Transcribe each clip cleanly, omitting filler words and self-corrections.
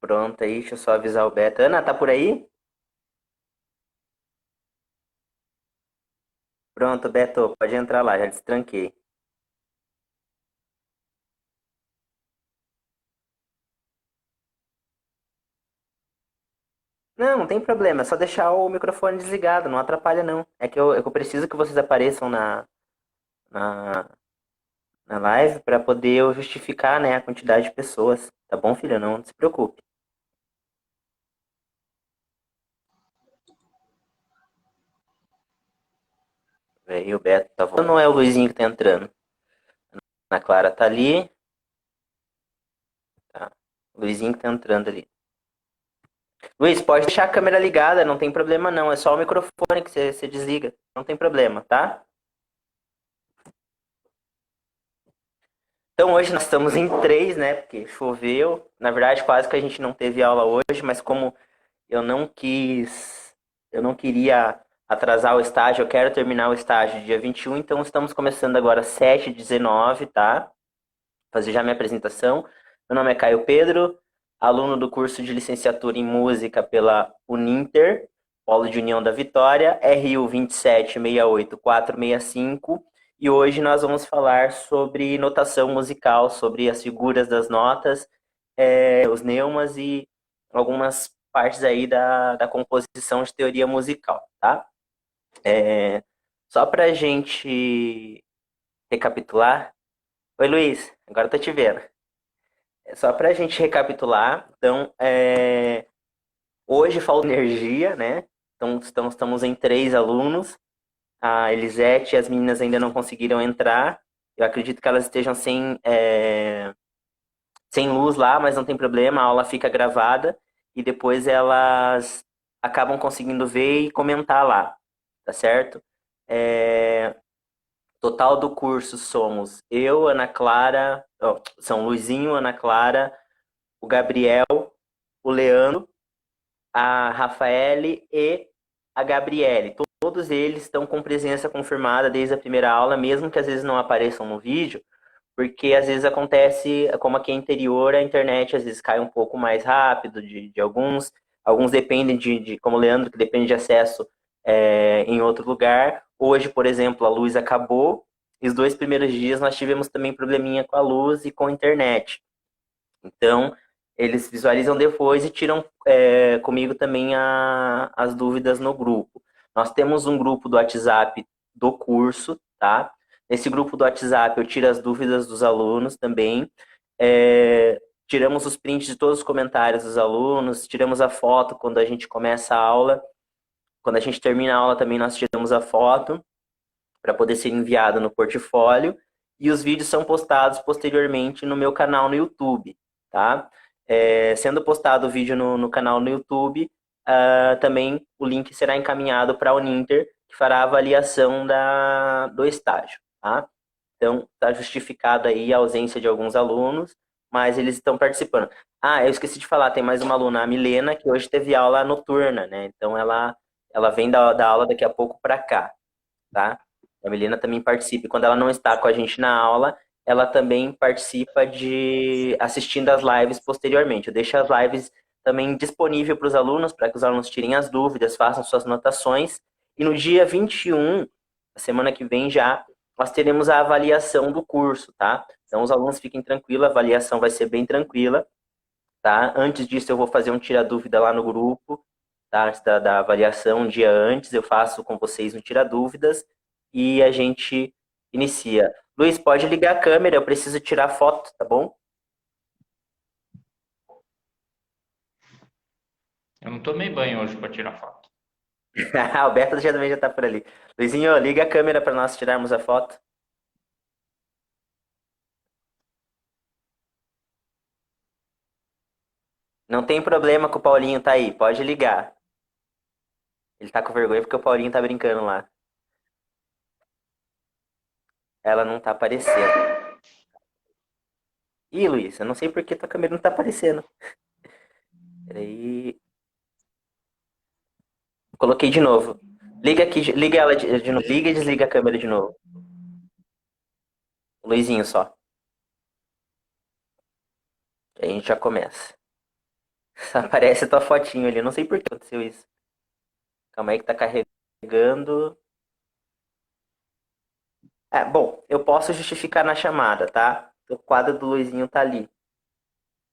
Pronto aí, deixa eu só avisar o Beto. Ana, tá por aí? Pronto, Beto, pode entrar lá, já destranquei. Não, não tem problema, é só deixar o microfone desligado, não atrapalha não. É que eu preciso que vocês apareçam na, na live para poder eu justificar, né, a quantidade de pessoas. Tá bom, filho? Não se preocupe. Aí o Beto tá voltando, não é o Luizinho que tá entrando. A Clara tá ali, tá. O Luizinho que tá entrando ali. Luiz, pode deixar a câmera ligada, não tem problema não. É só o microfone que você desliga. Não tem problema, tá? Então hoje nós estamos em três, né? Porque choveu. Na verdade, quase que a gente não teve aula hoje, mas como eu não quis, eu não queria atrasar o estágio, eu quero terminar o estágio dia 21, então estamos começando agora 7h19, tá? Fazer já minha apresentação. Meu nome é Caio Pedro, aluno do curso de licenciatura em música pela Uninter, Polo de União da Vitória, RU 2768465, e hoje nós vamos falar sobre notação musical, sobre as figuras das notas, os neumas e algumas partes aí da composição de teoria musical, tá? Só para a gente recapitular. Oi, Luiz, agora eu tô te vendo. Só para a gente recapitular, então, hoje falta energia, né? Então, estamos em três alunos. A Elisete e as meninas ainda não conseguiram entrar. Eu acredito que elas estejam sem luz lá, mas não tem problema, a aula fica gravada e depois elas acabam conseguindo ver e comentar lá, tá certo? É, Total do curso somos eu, Ana Clara, ó, são Luizinho, Ana Clara, o Gabriel, o Leandro, a Rafaele e a Gabriele. Todos eles estão com presença confirmada desde a primeira aula, mesmo que às vezes não apareçam no vídeo, porque às vezes acontece, como aqui é interior, a internet às vezes cai um pouco mais rápido de alguns, alguns dependem como o Leandro, que depende de acesso em outro lugar. Hoje, por exemplo, a luz acabou, e os dois primeiros dias nós tivemos também probleminha com a luz e com a internet. Então, eles visualizam depois e tiram comigo também as dúvidas no grupo. Nós temos um grupo do WhatsApp do curso, tá? Nesse grupo do WhatsApp eu tiro as dúvidas dos alunos também. Tiramos os prints de todos os comentários dos alunos, tiramos a foto quando a gente começa a aula. Quando a gente termina a aula também nós tiramos a foto para poder ser enviado no portfólio. E os vídeos são postados posteriormente no meu canal no YouTube, tá? Sendo postado o vídeo no canal no YouTube, também o link será encaminhado para a Uninter, que fará a avaliação do estágio, tá? Então, está justificado aí a ausência de alguns alunos, mas eles estão participando. Ah, eu esqueci de falar, tem mais uma aluna, a Milena, que hoje teve aula noturna, né? Então, ela vem da aula daqui a pouco para cá, tá? A Milena também participa. E quando ela não está com a gente na aula, ela também participa de assistindo as lives posteriormente. Eu deixo as lives também disponível para os alunos, para que os alunos tirem as dúvidas, façam suas anotações. E no dia 21, a semana que vem já, nós teremos a avaliação do curso, tá? Então os alunos fiquem tranquilos, a avaliação vai ser bem tranquila, tá? Antes disso eu vou fazer um tira-dúvida lá no grupo, tá? Antes da avaliação, um dia antes, eu faço com vocês um tira-dúvidas e a gente inicia. Luiz, pode ligar a câmera, eu preciso tirar foto, tá bom? Eu não tomei banho hoje para tirar foto. O Beto já também já tá por ali. Luizinho, liga a câmera para nós tirarmos a foto. Não tem problema que o Paulinho tá aí, pode ligar. Ele tá com vergonha porque o Paulinho tá brincando lá. Ela não tá aparecendo. Ih, Luiz, eu não sei por que tua câmera não tá aparecendo. Peraí. Coloquei de novo. Liga aqui, liga ela de novo. Liga e desliga a câmera de novo. O Luizinho só. Aí a gente já começa. Aparece a tua fotinho ali. Não sei por que aconteceu isso. Calma aí que tá carregando. Bom, eu posso justificar na chamada, tá? O quadro do Luizinho tá ali.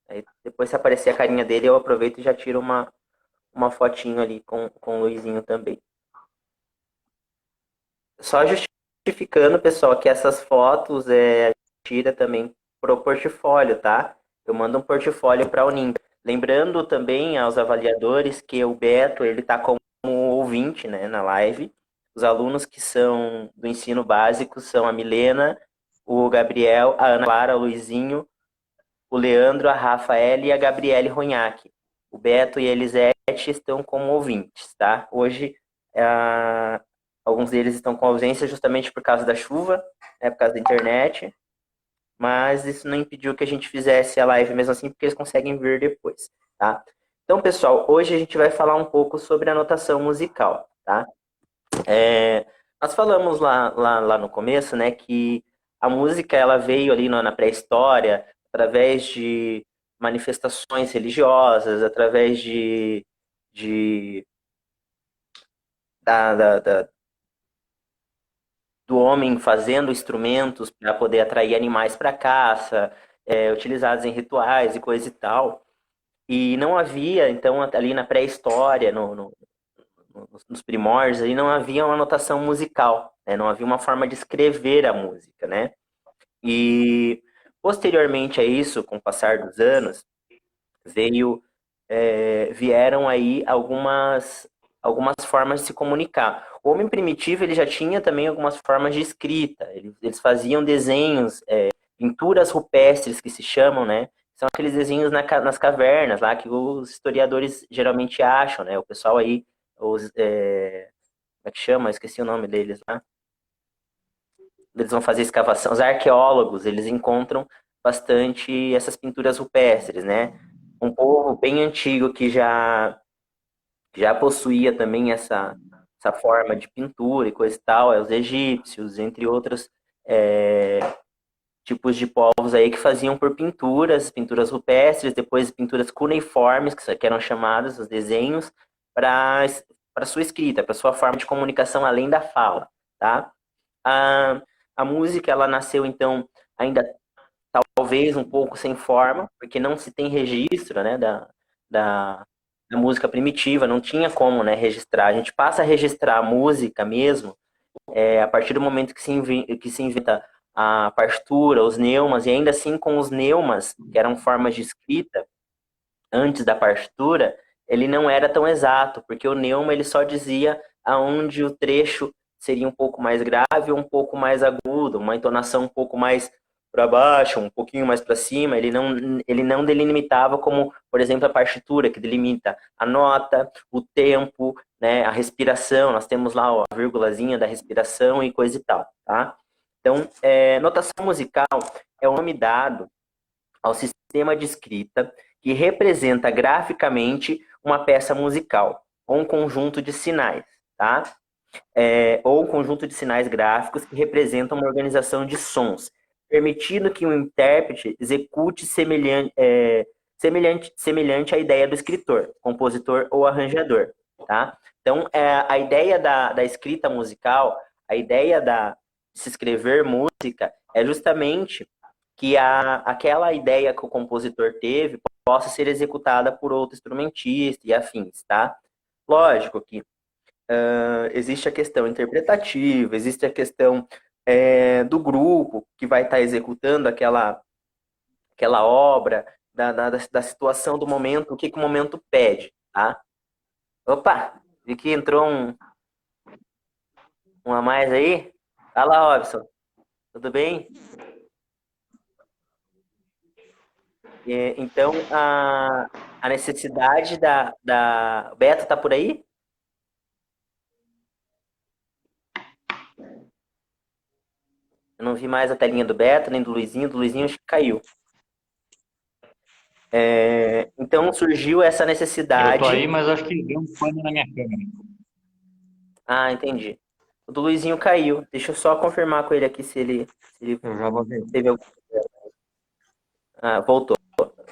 Aí depois se aparecer a carinha dele, eu aproveito e já tiro uma fotinho ali com o Luizinho também. Só justificando, pessoal, que essas fotos a gente tira também pro portfólio, tá? Eu mando um portfólio para a Uninter. Lembrando também aos avaliadores que o Beto, ele tá como ouvinte, né, na live. Os alunos que são do ensino básico são a Milena, o Gabriel, a Ana Clara, o Luizinho, o Leandro, a Rafaela e a Gabriele Ronhaque. O Beto e a Elisete estão como ouvintes, tá? Hoje, alguns deles estão com ausência justamente por causa da chuva, né, por causa da internet, mas isso não impediu que a gente fizesse a live mesmo assim, porque eles conseguem vir depois, tá? Então, pessoal, hoje a gente vai falar um pouco sobre a notação musical, tá? Nós falamos lá no começo, né, que a música ela veio ali na pré-história através de manifestações religiosas, através de da, do homem fazendo instrumentos para poder atrair animais para caça, utilizados em rituais e coisa e tal. E não havia, então, ali na pré-história, nos primórdios, ali não havia uma notação musical, né? Não havia uma forma de escrever a música, né? E posteriormente a isso, com o passar dos anos, vieram aí algumas formas de se comunicar. O homem primitivo ele já tinha também algumas formas de escrita. Eles faziam desenhos, pinturas rupestres que se chamam, né? São aqueles desenhos nas cavernas lá que os historiadores geralmente acham, né? O pessoal aí, como é que chama? Eu esqueci o nome deles lá. Eles vão fazer escavação. Os arqueólogos, eles encontram bastante essas pinturas rupestres, né? Um povo bem antigo que já possuía também essa forma de pintura e coisa e tal, os egípcios, entre outros é, tipos de povos aí que faziam por pinturas rupestres, depois pinturas cuneiformes, que eram chamadas, os desenhos, para sua escrita, para sua forma de comunicação além da fala, tá? A, a música, ela nasceu, então, ainda talvez um pouco sem forma, porque não se tem registro, né, da, da música primitiva, não tinha como, né, registrar. A gente passa a registrar a música mesmo a partir do momento que se inventa a partitura, os neumas, e ainda assim com os neumas, que eram formas de escrita, antes da partitura, ele não era tão exato, porque o neuma ele só dizia aonde o trecho seria um pouco mais grave ou um pouco mais agudo, uma entonação um pouco mais para baixo, um pouquinho mais para cima, ele não delimitava como, por exemplo, a partitura, que delimita a nota, o tempo, né, a respiração, nós temos lá ó, a vírgulazinha da respiração e coisa e tal, tá? Então, notação musical é o nome dado ao sistema de escrita que representa graficamente uma peça musical ou um conjunto de sinais, tá? Ou um conjunto de sinais gráficos que representam uma organização de sons, permitindo que o intérprete execute semelhante à ideia do escritor, compositor ou arranjador, tá? Então, a ideia da escrita musical, a ideia de se escrever música é justamente que aquela ideia que o compositor teve possa ser executada por outro instrumentista e afins, tá? Lógico que existe a questão interpretativa, existe a questão do grupo que vai estar executando aquela obra, da situação do momento, o que o momento pede, tá? Opa, vi que entrou um a mais aí. Fala, Robson, tudo bem? Então, a necessidade Beto tá por aí? Eu não vi mais a telinha do Beto, nem do Luizinho acho que caiu. Então surgiu essa Eu tô aí, necessidade. mas acho que deu um pane na minha câmera. Ah, entendi. O do Luizinho caiu. Deixa eu só confirmar com ele aqui se ele Eu já vou ver. teve algum. Ah, voltou.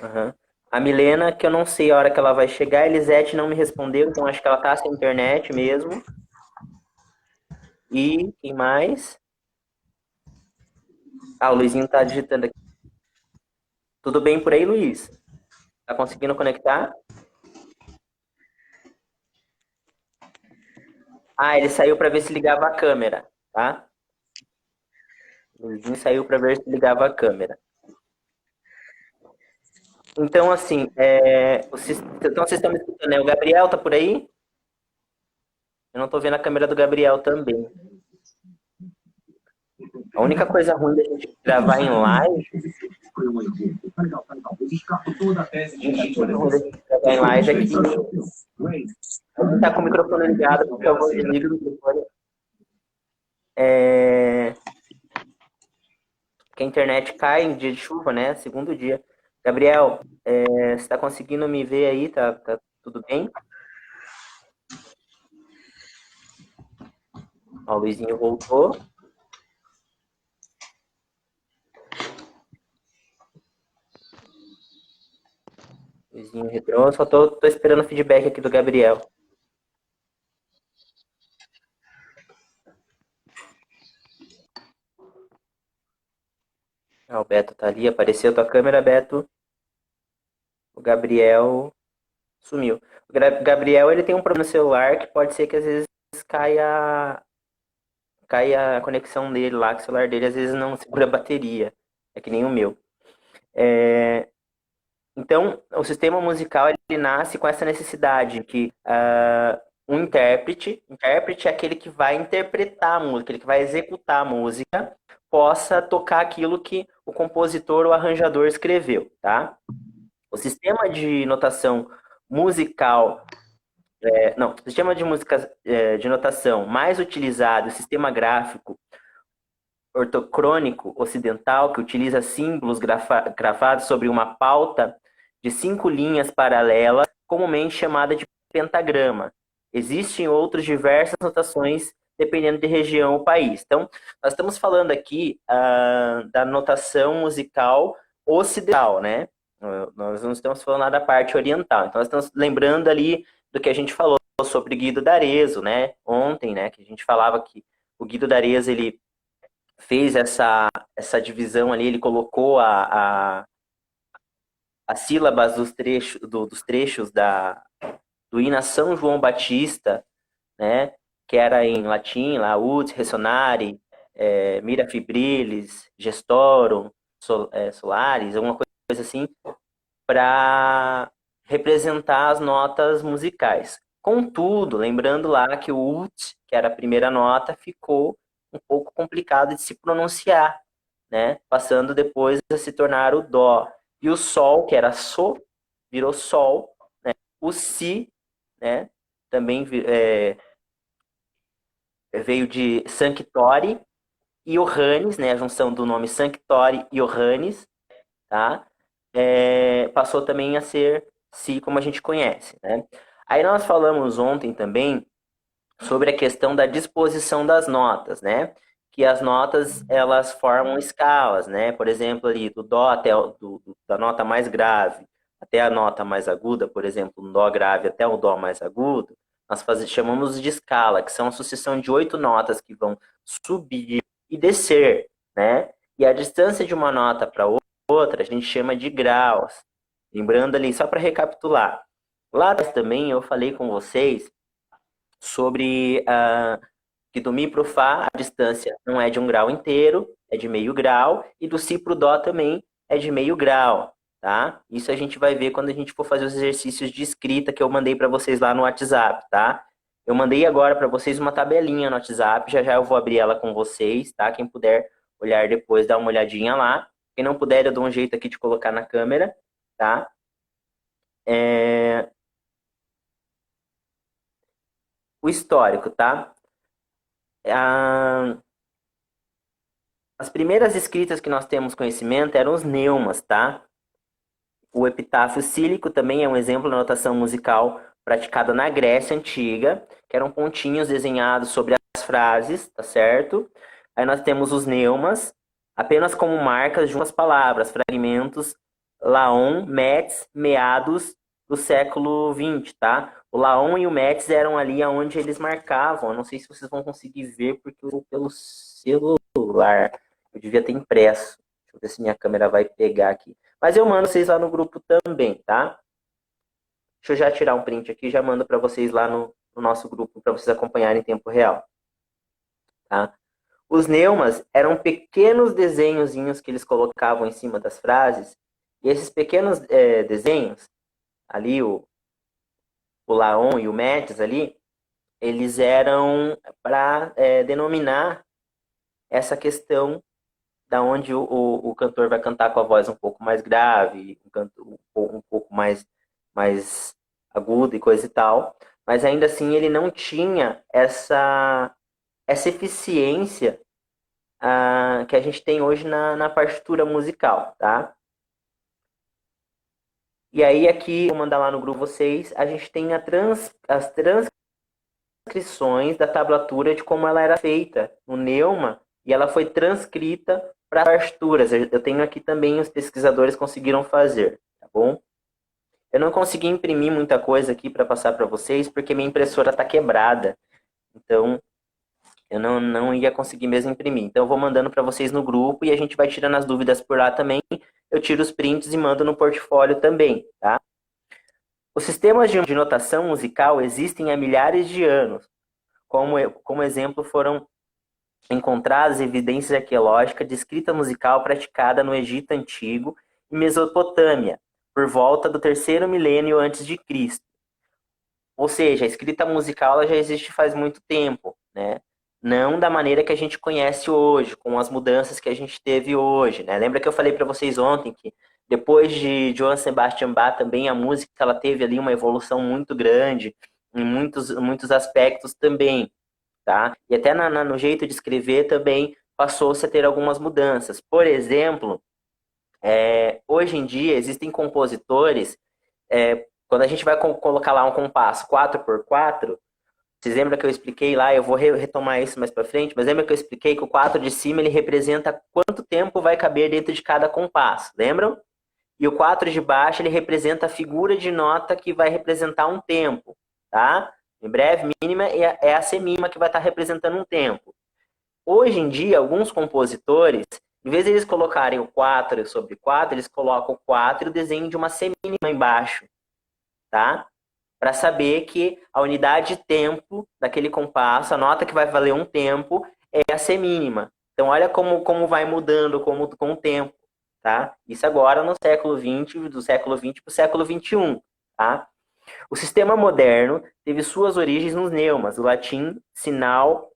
Aham. A Milena, que eu não sei a hora que ela vai chegar, a Elisete não me respondeu, então acho que ela tá sem internet mesmo. E quem mais? Ah, o Luizinho tá digitando aqui. Tudo bem por aí, Luiz? Tá conseguindo conectar? Ah, ele saiu para ver se ligava a câmera, tá? O Luizinho saiu para ver se ligava a câmera. Então, assim, então vocês estão me escutando, né? O Gabriel tá por aí? Eu não tô vendo a câmera do Gabriel também. A única coisa ruim da gente gravar em live, é que quem tá com o microfone ligado, por favor, desliga o microfone. Porque a internet cai em dia de chuva, né? Segundo dia. Gabriel, você tá conseguindo me ver aí? Tá tudo bem? Ó, o Luizinho voltou. Luizinho retrô. Só tô esperando o feedback aqui do Gabriel. Ah, o Beto tá ali. Apareceu tua câmera, Beto. O Gabriel sumiu. O Gabriel, ele tem um problema no celular que pode ser que às vezes caia a conexão dele lá, que o celular dele às vezes não segura a bateria. É que nem o meu. Então, o sistema musical ele nasce com essa necessidade que um intérprete é aquele que vai interpretar a música, aquele que vai executar a música, possa tocar aquilo que o compositor ou arranjador escreveu, tá? O sistema de notação musical, o sistema de música de notação mais utilizado, o sistema gráfico ortocrônico ocidental, que utiliza símbolos gravados sobre uma pauta de 5 linhas paralelas, comumente chamada de pentagrama. Existem outras diversas notações dependendo de região ou país. Então, nós estamos falando aqui da notação musical ocidental, né? Nós não estamos falando da parte oriental. Então, nós estamos lembrando ali do que a gente falou sobre Guido d'Arezzo, né? Ontem, né? Que a gente falava que o Guido d'Arezzo, ele fez essa divisão ali, ele colocou as sílabas dos trechos do hino a São João Batista, né, que era em latim, laud, ressonare, mira fibrilis, gestorum, solaris, alguma coisa assim, para representar as notas musicais. Contudo, lembrando lá que o ut, que era a primeira nota, ficou um pouco complicado de se pronunciar, né? Passando depois a se tornar o dó. E o sol, que era so, virou sol, né? O si, né? Também veio de sanctori e Johannes, né? A junção do nome sanctori e Johannes, tá? Passou também a ser si, como a gente conhece, né? Aí nós falamos ontem também sobre a questão da disposição das notas, né? Que as notas elas formam escalas, né? Por exemplo, ali do dó até da nota mais grave até a nota mais aguda, por exemplo, do dó grave até o dó mais agudo, nós chamamos de escala, que são a sucessão de 8 notas que vão subir e descer, né? E a distância de uma nota para outra a gente chama de graus. Lembrando ali, só para recapitular, lá atrás também eu falei com vocês sobre que do Mi para o Fá a distância não é de um grau inteiro, é de meio grau, e do Si para o Dó também é de meio grau, tá? Isso a gente vai ver quando a gente for fazer os exercícios de escrita que eu mandei para vocês lá no WhatsApp, tá? Eu mandei agora para vocês uma tabelinha no WhatsApp, já já eu vou abrir ela com vocês, tá? Quem puder olhar depois, dá uma olhadinha lá. Quem não puder, eu dou um jeito aqui de colocar na câmera, tá? O histórico, tá? As primeiras escritas que nós temos conhecimento eram os neumas, tá? O epitáfio sílico também é um exemplo de notação musical praticada na Grécia Antiga, que eram pontinhos desenhados sobre as frases, tá certo? Aí nós temos os neumas, apenas como marcas de umas palavras, fragmentos Laon, Metz, meados do século XX, tá? O Laon e o Metz eram ali onde eles marcavam. Eu não sei se vocês vão conseguir ver, porque eu vou pelo celular. Eu devia ter impresso. Deixa eu ver se minha câmera vai pegar aqui. Mas eu mando vocês lá no grupo também, tá? Deixa eu já tirar um print aqui e já mando para vocês lá no nosso grupo, para vocês acompanharem em tempo real. Tá? Os neumas eram pequenos desenhozinhos que eles colocavam em cima das frases, e esses pequenos desenhos, ali o Laon e o Métis ali, eles eram para denominar essa questão da onde o cantor vai cantar com a voz um pouco mais grave, um pouco mais agudo e coisa e tal, mas ainda assim ele não tinha essa eficiência que a gente tem hoje na partitura musical, tá? E aí aqui, vou mandar lá no grupo vocês, a gente tem as transcrições da tablatura de como ela era feita no Neuma, e ela foi transcrita para partituras. Eu tenho aqui também, os pesquisadores conseguiram fazer, tá bom? Eu não consegui imprimir muita coisa aqui para passar para vocês, porque minha impressora está quebrada. Então, eu não ia conseguir mesmo imprimir. Então, eu vou mandando para vocês no grupo e a gente vai tirando as dúvidas por lá também. Eu tiro os prints e mando no portfólio também, tá? Os sistemas de notação musical existem há milhares de anos. Como exemplo, foram encontradas evidências arqueológicas de escrita musical praticada no Egito Antigo e Mesopotâmia, por volta do terceiro milênio antes de Cristo. Ou seja, a escrita musical ela já existe faz muito tempo, né? Não da maneira que a gente conhece hoje, com as mudanças que a gente teve hoje, né? Lembra que eu falei para vocês ontem que depois de Johann Sebastian Bach também a música ela teve ali uma evolução muito grande em muitos aspectos também, tá? E até no jeito de escrever também passou-se a ter algumas mudanças. Por exemplo, hoje em dia existem compositores, quando a gente vai colocar lá um compasso 4x4, vocês lembram que eu expliquei lá, eu vou retomar isso mais para frente, mas lembra que eu expliquei que o 4 de cima ele representa quanto tempo vai caber dentro de cada compasso, lembram? E o 4 de baixo ele representa a figura de nota que vai representar um tempo, tá? Em breve, mínima é a semima que vai estar representando um tempo. Hoje em dia, alguns compositores, em vez de eles colocarem o 4 sobre 4, eles colocam o 4 e o desenho de uma semínima embaixo, tá? Para saber que a unidade de tempo daquele compasso, a nota que vai valer um tempo, é a semínima. Então, olha como vai mudando com o tempo, tá? Isso agora no século XX, do século XX para o século XXI, tá? O sistema moderno teve suas origens nos neumas, o latim sinal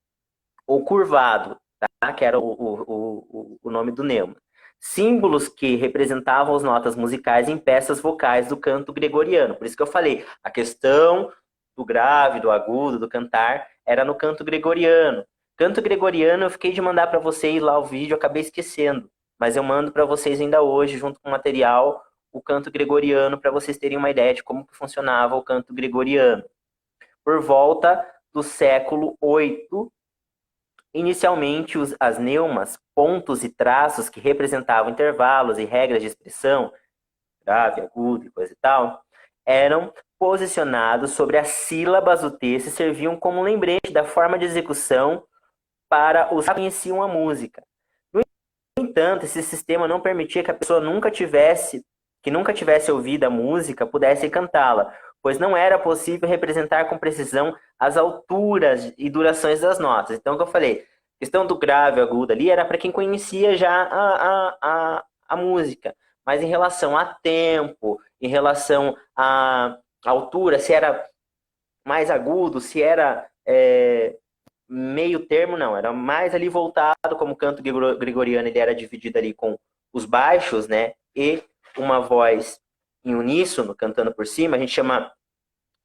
ou curvado, tá? Que era o nome do neuma. Símbolos que representavam as notas musicais em peças vocais do canto gregoriano. Por isso que eu falei, a questão do grave, do agudo, do cantar, era no canto gregoriano. Canto gregoriano, eu fiquei de mandar para vocês lá o vídeo, acabei esquecendo. Mas eu mando para vocês ainda hoje, junto com o material, o canto gregoriano, para vocês terem uma ideia de como que funcionava o canto gregoriano. Por volta do século VIII, inicialmente, as neumas, pontos e traços que representavam intervalos e regras de expressão, grave, agudo e coisa e tal, eram posicionados sobre as sílabas do texto e serviam como lembrete da forma de execução para os que conheciam a música. No entanto, esse sistema não permitia que a pessoa que nunca tivesse ouvido a música pudesse cantá-la, pois não era possível representar com precisão as alturas e durações das notas. Então, o que eu falei, a questão do grave, agudo ali, era para quem conhecia já a música. Mas em relação a tempo, em relação à altura, se era mais agudo, se era meio termo, não. Era mais ali voltado, como o canto gregoriano, ele era dividido ali com os baixos, né? E uma voz em uníssono, cantando por cima, a gente chama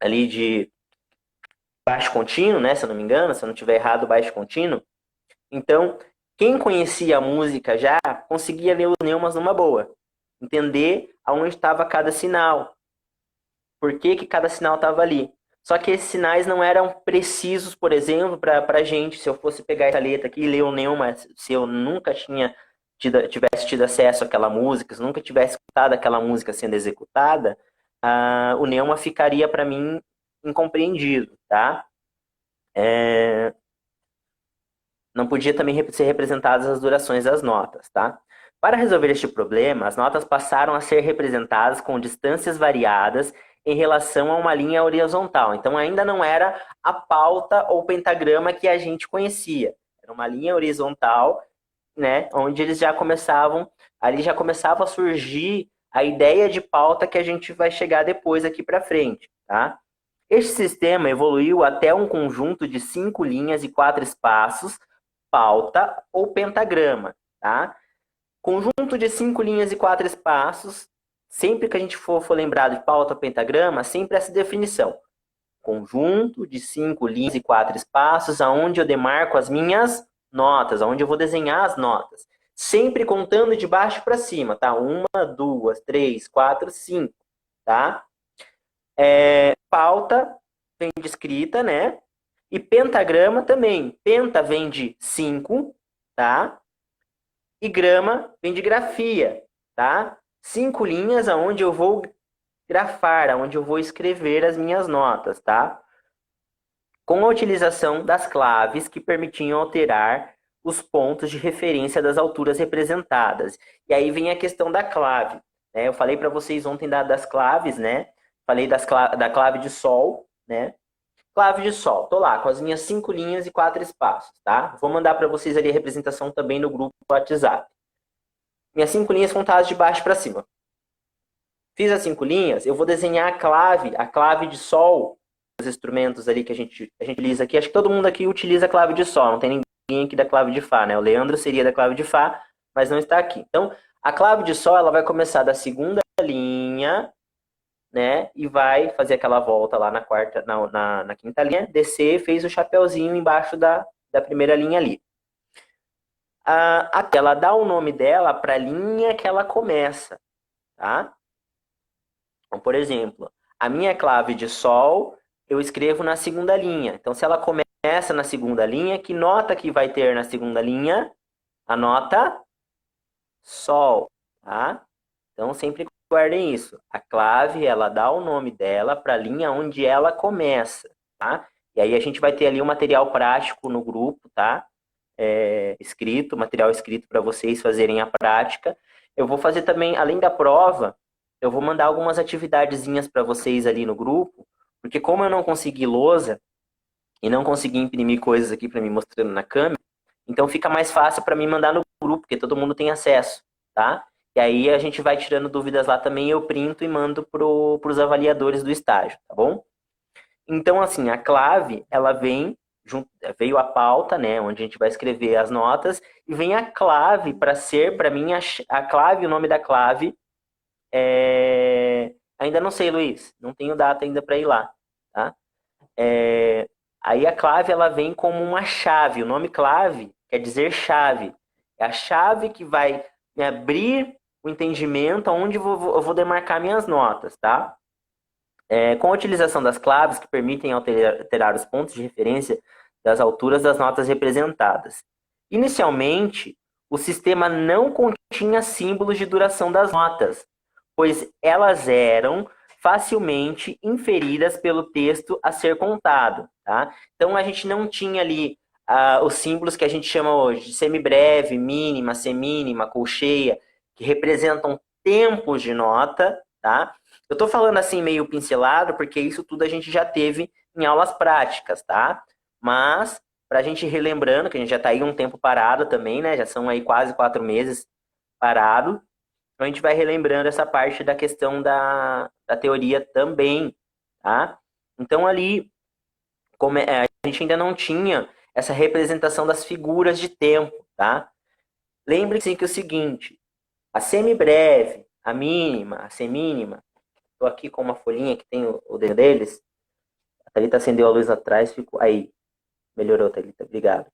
ali de baixo contínuo, né? Se eu não me engano, se eu não estiver errado, baixo contínuo. Então, quem conhecia a música já conseguia ler os neumas numa boa. Entender aonde estava cada sinal. Por que cada sinal estava ali. Só que esses sinais não eram precisos, por exemplo, para a gente. Se eu fosse pegar essa letra aqui e ler o neuma, se eu nunca tinha tivesse tido acesso àquela música, se nunca tivesse escutado aquela música sendo executada, o neuma ficaria para mim incompreendido, tá? Não podia também ser representadas as durações das notas, tá? Para resolver este problema, as notas passaram a ser representadas com distâncias variadas em relação a uma linha horizontal. Então, ainda não era a pauta ou pentagrama que a gente conhecia. Era uma linha horizontal, né? Onde eles já começavam, ali já começava a surgir a ideia de pauta que a gente vai chegar depois aqui para frente, tá? Este sistema evoluiu até um conjunto de 5 linhas e 4 espaços, pauta ou pentagrama, tá? Conjunto de 5 linhas e 4 espaços, sempre que a gente for lembrar de pauta ou pentagrama, sempre essa definição. Conjunto de 5 linhas e 4 espaços, aonde eu demarco as minhas notas, aonde eu vou desenhar as notas. Sempre contando de baixo para cima, tá? 1, 2, 3, 4, 5, tá? Pauta vem de escrita, né? E pentagrama também. Penta vem de 5, tá? E grama vem de grafia, tá? 5 linhas aonde eu vou grafar, aonde eu vou escrever as minhas notas, tá? Com a utilização das claves que permitiam alterar os pontos de referência das alturas representadas. E aí vem a questão da clave, né? Eu falei para vocês ontem das claves, né? Falei da clave de sol, né? Clave de sol, tô lá com as minhas 5 linhas e 4 espaços, tá? Vou mandar para vocês ali a representação também no grupo do WhatsApp. Minhas 5 linhas contadas de baixo para cima. Fiz as 5 linhas, eu vou desenhar a clave de sol, os instrumentos ali que a gente utiliza aqui. Acho que todo mundo aqui utiliza a clave de sol, não tem ninguém aqui da clave de fá, né? O Leandro seria da clave de fá, mas não está aqui. Então, a clave de sol, ela vai começar da segunda linha, né? E vai fazer aquela volta lá na quinta linha, descer, fez o chapeuzinho embaixo da primeira linha ali. Ela dá o nome dela para a linha que ela começa, tá? Então, por exemplo, a minha clave de sol, eu escrevo na segunda linha. Então, se ela começa na segunda linha, que nota que vai ter na segunda linha? A nota sol, tá? Então, sempre guardem isso. A clave, ela dá o nome dela para a linha onde ela começa, tá? E aí a gente vai ter ali um material prático no grupo, tá? Material escrito para vocês fazerem a prática. Eu vou fazer também, além da prova, eu vou mandar algumas atividadezinhas para vocês ali no grupo, porque como eu não consegui lousa e não consegui imprimir coisas aqui para mim mostrando na câmera, então fica mais fácil para mim mandar no grupo, porque todo mundo tem acesso, tá? E aí a gente vai tirando dúvidas lá também, eu printo e mando para os avaliadores do estágio, tá bom? Então, assim, a clave, ela veio a pauta, né, onde a gente vai escrever as notas, e vem a clave para ser, para mim, a clave, o nome da clave, ainda não sei, Luiz, não tenho data ainda para ir lá, tá? Aí a clave, ela vem como uma chave, o nome clave quer dizer chave, é a chave que vai me abrir o entendimento onde eu vou demarcar minhas notas, tá? Com a utilização das claves que permitem alterar os pontos de referência das alturas das notas representadas. Inicialmente, o sistema não continha símbolos de duração das notas, pois elas eram facilmente inferidas pelo texto a ser contado, tá? Então, a gente não tinha ali os símbolos que a gente chama hoje de semibreve, mínima, semínima, colcheia, que representam tempos de nota, tá? Eu tô falando assim meio pincelado, porque isso tudo a gente já teve em aulas práticas, tá? Mas, pra gente ir relembrando, que a gente já tá aí um tempo parado também, né? Já são aí quase 4 meses parado. Então, a gente vai relembrando essa parte da questão da teoria também, tá? Então, ali, a gente ainda não tinha essa representação das figuras de tempo, tá? Lembre-se que é o seguinte, a semibreve, a mínima, a semínima, estou aqui com uma folhinha que tem o dedo deles. A Thalita acendeu a luz atrás, ficou aí. Melhorou, Thalita, obrigado.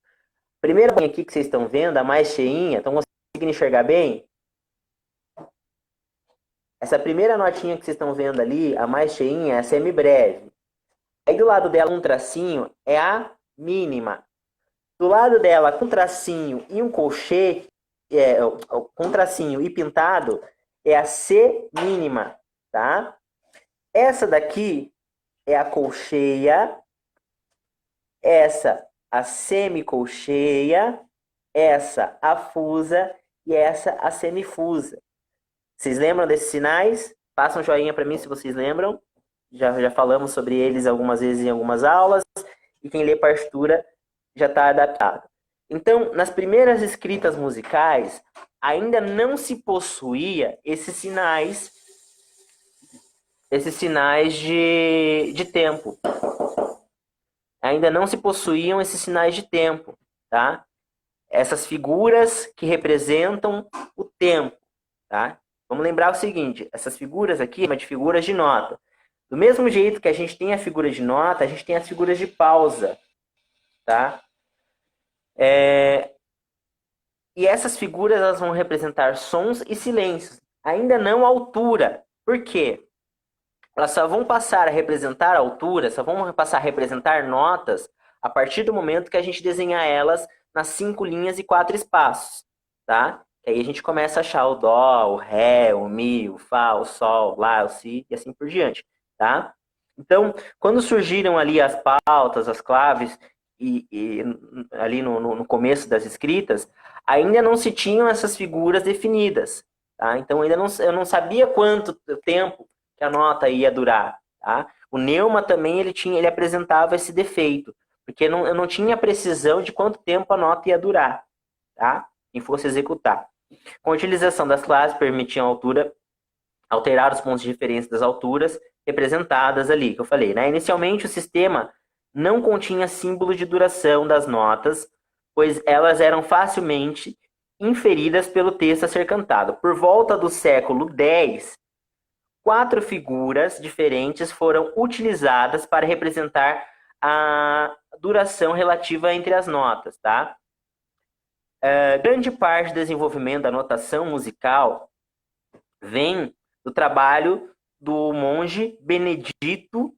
Primeira folhinha aqui que vocês estão vendo, a mais cheinha, estão conseguindo enxergar bem? Essa primeira notinha que vocês estão vendo ali, a mais cheinha, é a semibreve. Aí do lado dela, um tracinho, é a mínima. Do lado dela, com um tracinho e um colchete, com tracinho e pintado, é a C mínima, tá? Essa daqui é a colcheia, essa a semicolcheia, essa a fusa e essa a semifusa. Vocês lembram desses sinais? Façam um joinha para mim se vocês lembram. Já falamos sobre eles algumas vezes em algumas aulas. E quem lê partitura já está adaptado. Então, nas primeiras escritas musicais, ainda não se possuía esses sinais de tempo. Ainda não se possuíam esses sinais de tempo, tá? Essas figuras que representam o tempo, tá? Vamos lembrar o seguinte, essas figuras aqui são de figuras de nota. Do mesmo jeito que a gente tem a figura de nota, a gente tem as figuras de pausa, tá? E essas figuras elas vão representar sons e silêncios, ainda não altura. Por quê? Elas só vão passar a representar altura, só vão passar a representar notas a partir do momento que a gente desenhar elas nas 5 linhas e 4 espaços, tá? E aí a gente começa a achar o dó, o ré, o mi, o fá, o sol, o lá, o si e assim por diante, tá? Então, quando surgiram ali as pautas, as claves, e ali no começo das escritas, ainda não se tinham essas figuras definidas, tá? Então, eu não sabia quanto tempo que a nota ia durar, tá? O neuma também, ele apresentava esse defeito, porque eu não tinha precisão de quanto tempo a nota ia durar, tá? Quem fosse executar. Com a utilização das classes, permitiam a altura, alterar os pontos de referência das alturas representadas ali, que eu falei, né? Inicialmente, o sistema não continha símbolo de duração das notas, pois elas eram facilmente inferidas pelo texto a ser cantado. Por volta do século X, 4 figuras diferentes foram utilizadas para representar a duração relativa entre as notas, tá? Grande parte do desenvolvimento da notação musical vem do trabalho do monge Benedito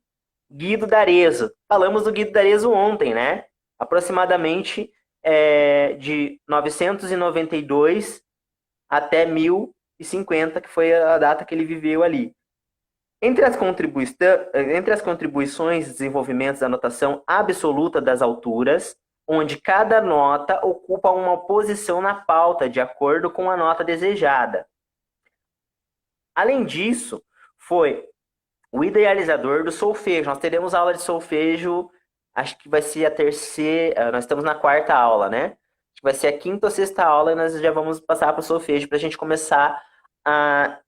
Guido d'Arezzo. Falamos do Guido d'Arezzo ontem, né? Aproximadamente de 992 até 1050, que foi a data que ele viveu ali. Entre as contribuições e desenvolvimentos da notação absoluta das alturas, onde cada nota ocupa uma posição na pauta de acordo com a nota desejada. Além disso, foi o idealizador do solfejo. Nós teremos aula de solfejo, acho que vai ser a terceira, nós estamos na 4ª aula, né? Acho que vai ser a 5ª ou 6ª aula e nós já vamos passar para o solfejo para a gente começar a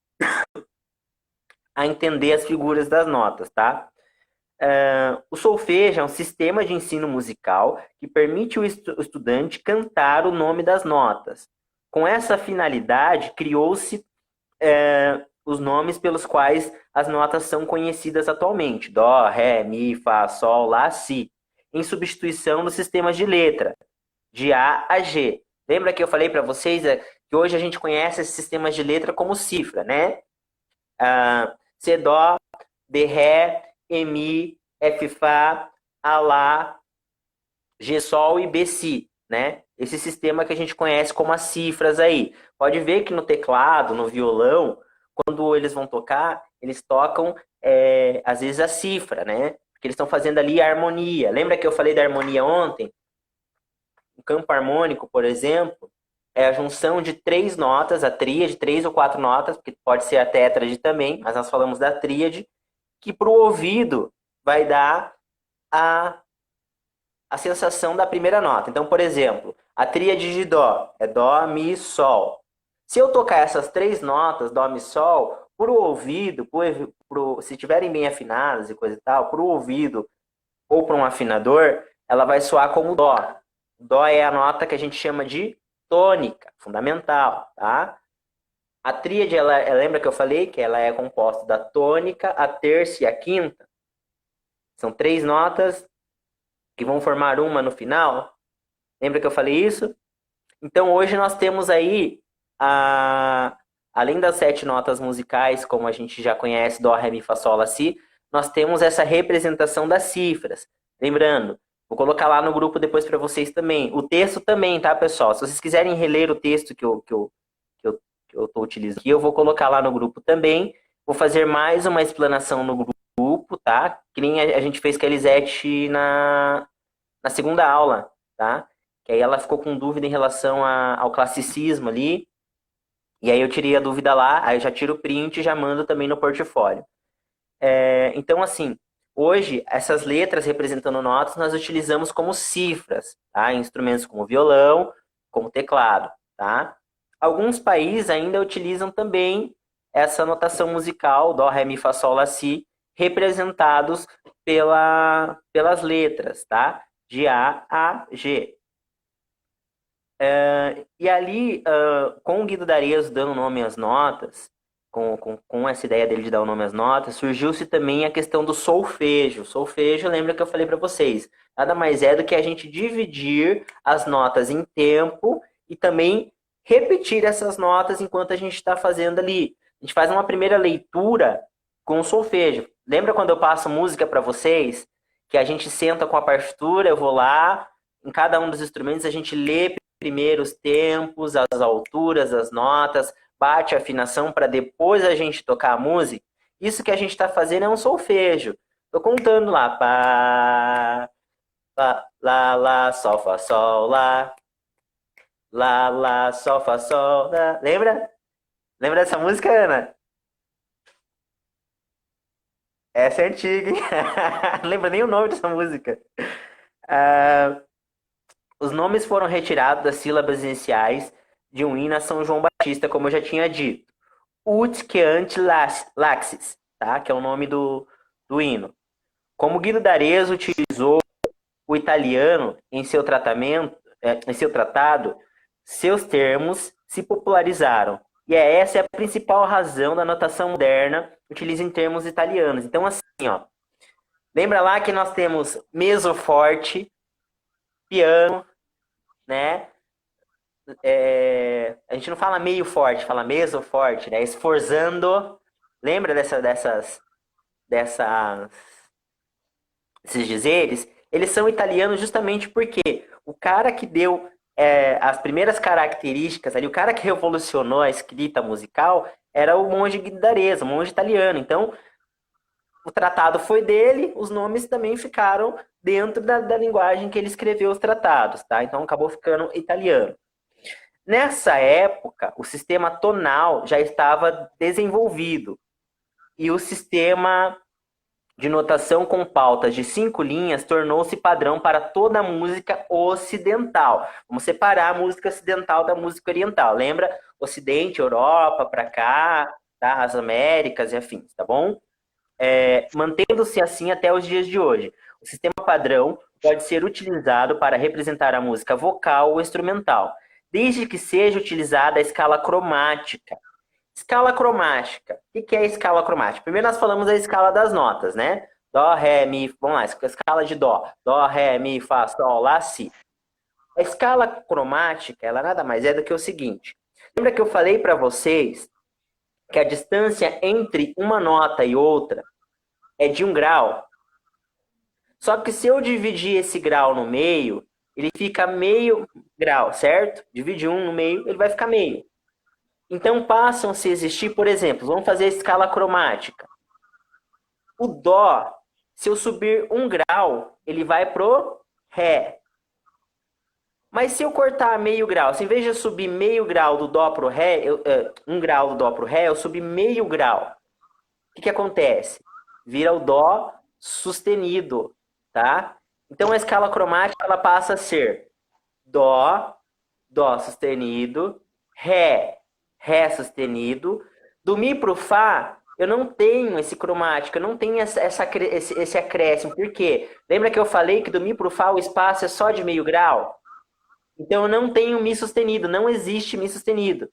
entender as figuras das notas, tá? O solfejo é um sistema de ensino musical que permite o estudante cantar o nome das notas. Com essa finalidade, criou-se os nomes pelos quais as notas são conhecidas atualmente: dó, ré, mi, fá, sol, lá, si, em substituição dos sistemas de letra, de A a G. Lembra que eu falei para vocês que hoje a gente conhece esses sistemas de letra como cifra, né? C, dó, D, ré, E, mi, F, fá, A, lá, G, sol e B, si, né? Esse sistema que a gente conhece como as cifras aí. Pode ver que no teclado, no violão, quando eles vão tocar, eles tocam, às vezes, a cifra, né? Porque eles estão fazendo ali a harmonia. Lembra que eu falei da harmonia ontem? O campo harmônico, por exemplo, é a junção de 3 notas, a tríade, 3 ou 4 notas, porque pode ser a tétrade também, mas nós falamos da tríade, que para o ouvido vai dar a sensação da primeira nota. Então, por exemplo, a tríade de dó é dó, mi, sol. Se eu tocar essas 3 notas, dó, mi, sol, para o ouvido, se estiverem bem afinadas e coisa e tal, para o ouvido ou para um afinador, ela vai soar como dó. Dó é a nota que a gente chama de tônica, fundamental, tá? A tríade, lembra que eu falei que ela é composta da tônica, a terça e a quinta? São 3 notas que vão formar uma no final. Lembra que eu falei isso? Então, hoje nós temos aí, além das 7 notas musicais, como a gente já conhece, dó, ré, mi, fá, sol, lá, si, nós temos essa representação das cifras. Lembrando, Vou colocar lá no grupo depois para vocês também. O texto também, tá, pessoal? Se vocês quiserem reler o texto que eu tô utilizando aqui, eu vou colocar lá no grupo também. Vou fazer mais uma explanação no grupo, tá? Que nem a gente fez com a Elisete na segunda aula, tá? Que aí ela ficou com dúvida em relação ao classicismo ali. E aí eu tirei a dúvida lá, aí eu já tiro o print e já mando também no portfólio. Então, assim, hoje, essas letras representando notas, nós utilizamos como cifras, tá? Em instrumentos como violão, como teclado, tá? Alguns países ainda utilizam também essa notação musical, dó, ré, mi, fá, sol, lá, si, representados pelas letras, tá? De A a G. E ali, com o Guido D'Arezzo dando nome às notas, com essa ideia dele de dar o nome às notas, surgiu-se também a questão do solfejo. Solfejo, lembra que eu falei para vocês? Nada mais é do que a gente dividir as notas em tempo e também repetir essas notas enquanto a gente está fazendo ali. A gente faz uma primeira leitura com o solfejo. Lembra quando eu passo música para vocês? Que a gente senta com a partitura, eu vou lá, em cada um dos instrumentos a gente lê primeiro os tempos, as alturas, as notas, bate a afinação para depois a gente tocar a música. Isso que a gente está fazendo é um solfejo. Estou contando lá. Pá, pá, lá, lá, sol, fá, sol, lá. Lá, lá, sol, fá, sol, lá. Lembra? Lembra dessa música, Ana? Essa é antiga, hein? Não lembro nem o nome dessa música. Os nomes foram retirados das sílabas iniciais de um hino a São João Batista, como eu já tinha dito. Ut que ante laxis, tá? Que é o nome do hino. Como Guido D'Arezzo utilizou o italiano em seu tratado, seus termos se popularizaram. E essa é a principal razão da notação moderna utiliza em termos italianos. Então, assim, ó, lembra lá que nós temos meso forte, piano, né? A gente não fala meio forte, fala meso forte, né? Esforzando. Lembra desses dizeres? Eles são italianos justamente porque o cara que deu as primeiras características ali, o cara que revolucionou a escrita musical era o monge Guido d'Arezzo, o monge italiano. Então, o tratado foi dele, os nomes também ficaram dentro da linguagem que ele escreveu os tratados, tá? Então acabou ficando italiano. Nessa época, o sistema tonal já estava desenvolvido e o sistema de notação com pautas de 5 linhas tornou-se padrão para toda a música ocidental. Vamos separar a música ocidental da música oriental. Lembra? Ocidente, Europa, para cá, tá? As Américas e afins, tá bom? Mantendo-se assim até os dias de hoje. O sistema padrão pode ser utilizado para representar a música vocal ou instrumental, desde que seja utilizada a escala cromática. Escala cromática. O que é a escala cromática? Primeiro nós falamos da escala das notas, né? Dó, ré, mi, vamos lá, escala de dó. Dó, ré, mi, fá, sol, lá, si. A escala cromática, ela nada mais é do que o seguinte. Lembra que eu falei para vocês que a distância entre uma nota e outra é de 1 grau? Só que se eu dividir esse grau no meio, ele fica meio grau, certo? Divide 1 no meio, ele vai ficar meio. Então passam a se existir, por exemplo, vamos fazer a escala cromática. O dó, se eu subir 1 grau, ele vai pro ré. Mas se eu cortar meio grau, se em vez de eu subir meio grau do dó pro ré, 1 grau do dó pro ré, eu subi meio grau. O que acontece? Vira o dó sustenido, tá? Então a escala cromática ela passa a ser dó, dó sustenido, ré, ré sustenido. Do mi pro fá, eu não tenho esse cromático, eu não tenho esse acréscimo. Por quê? Lembra que eu falei que do mi pro fá o espaço é só de meio grau? Então eu não tenho mi sustenido, não existe mi sustenido.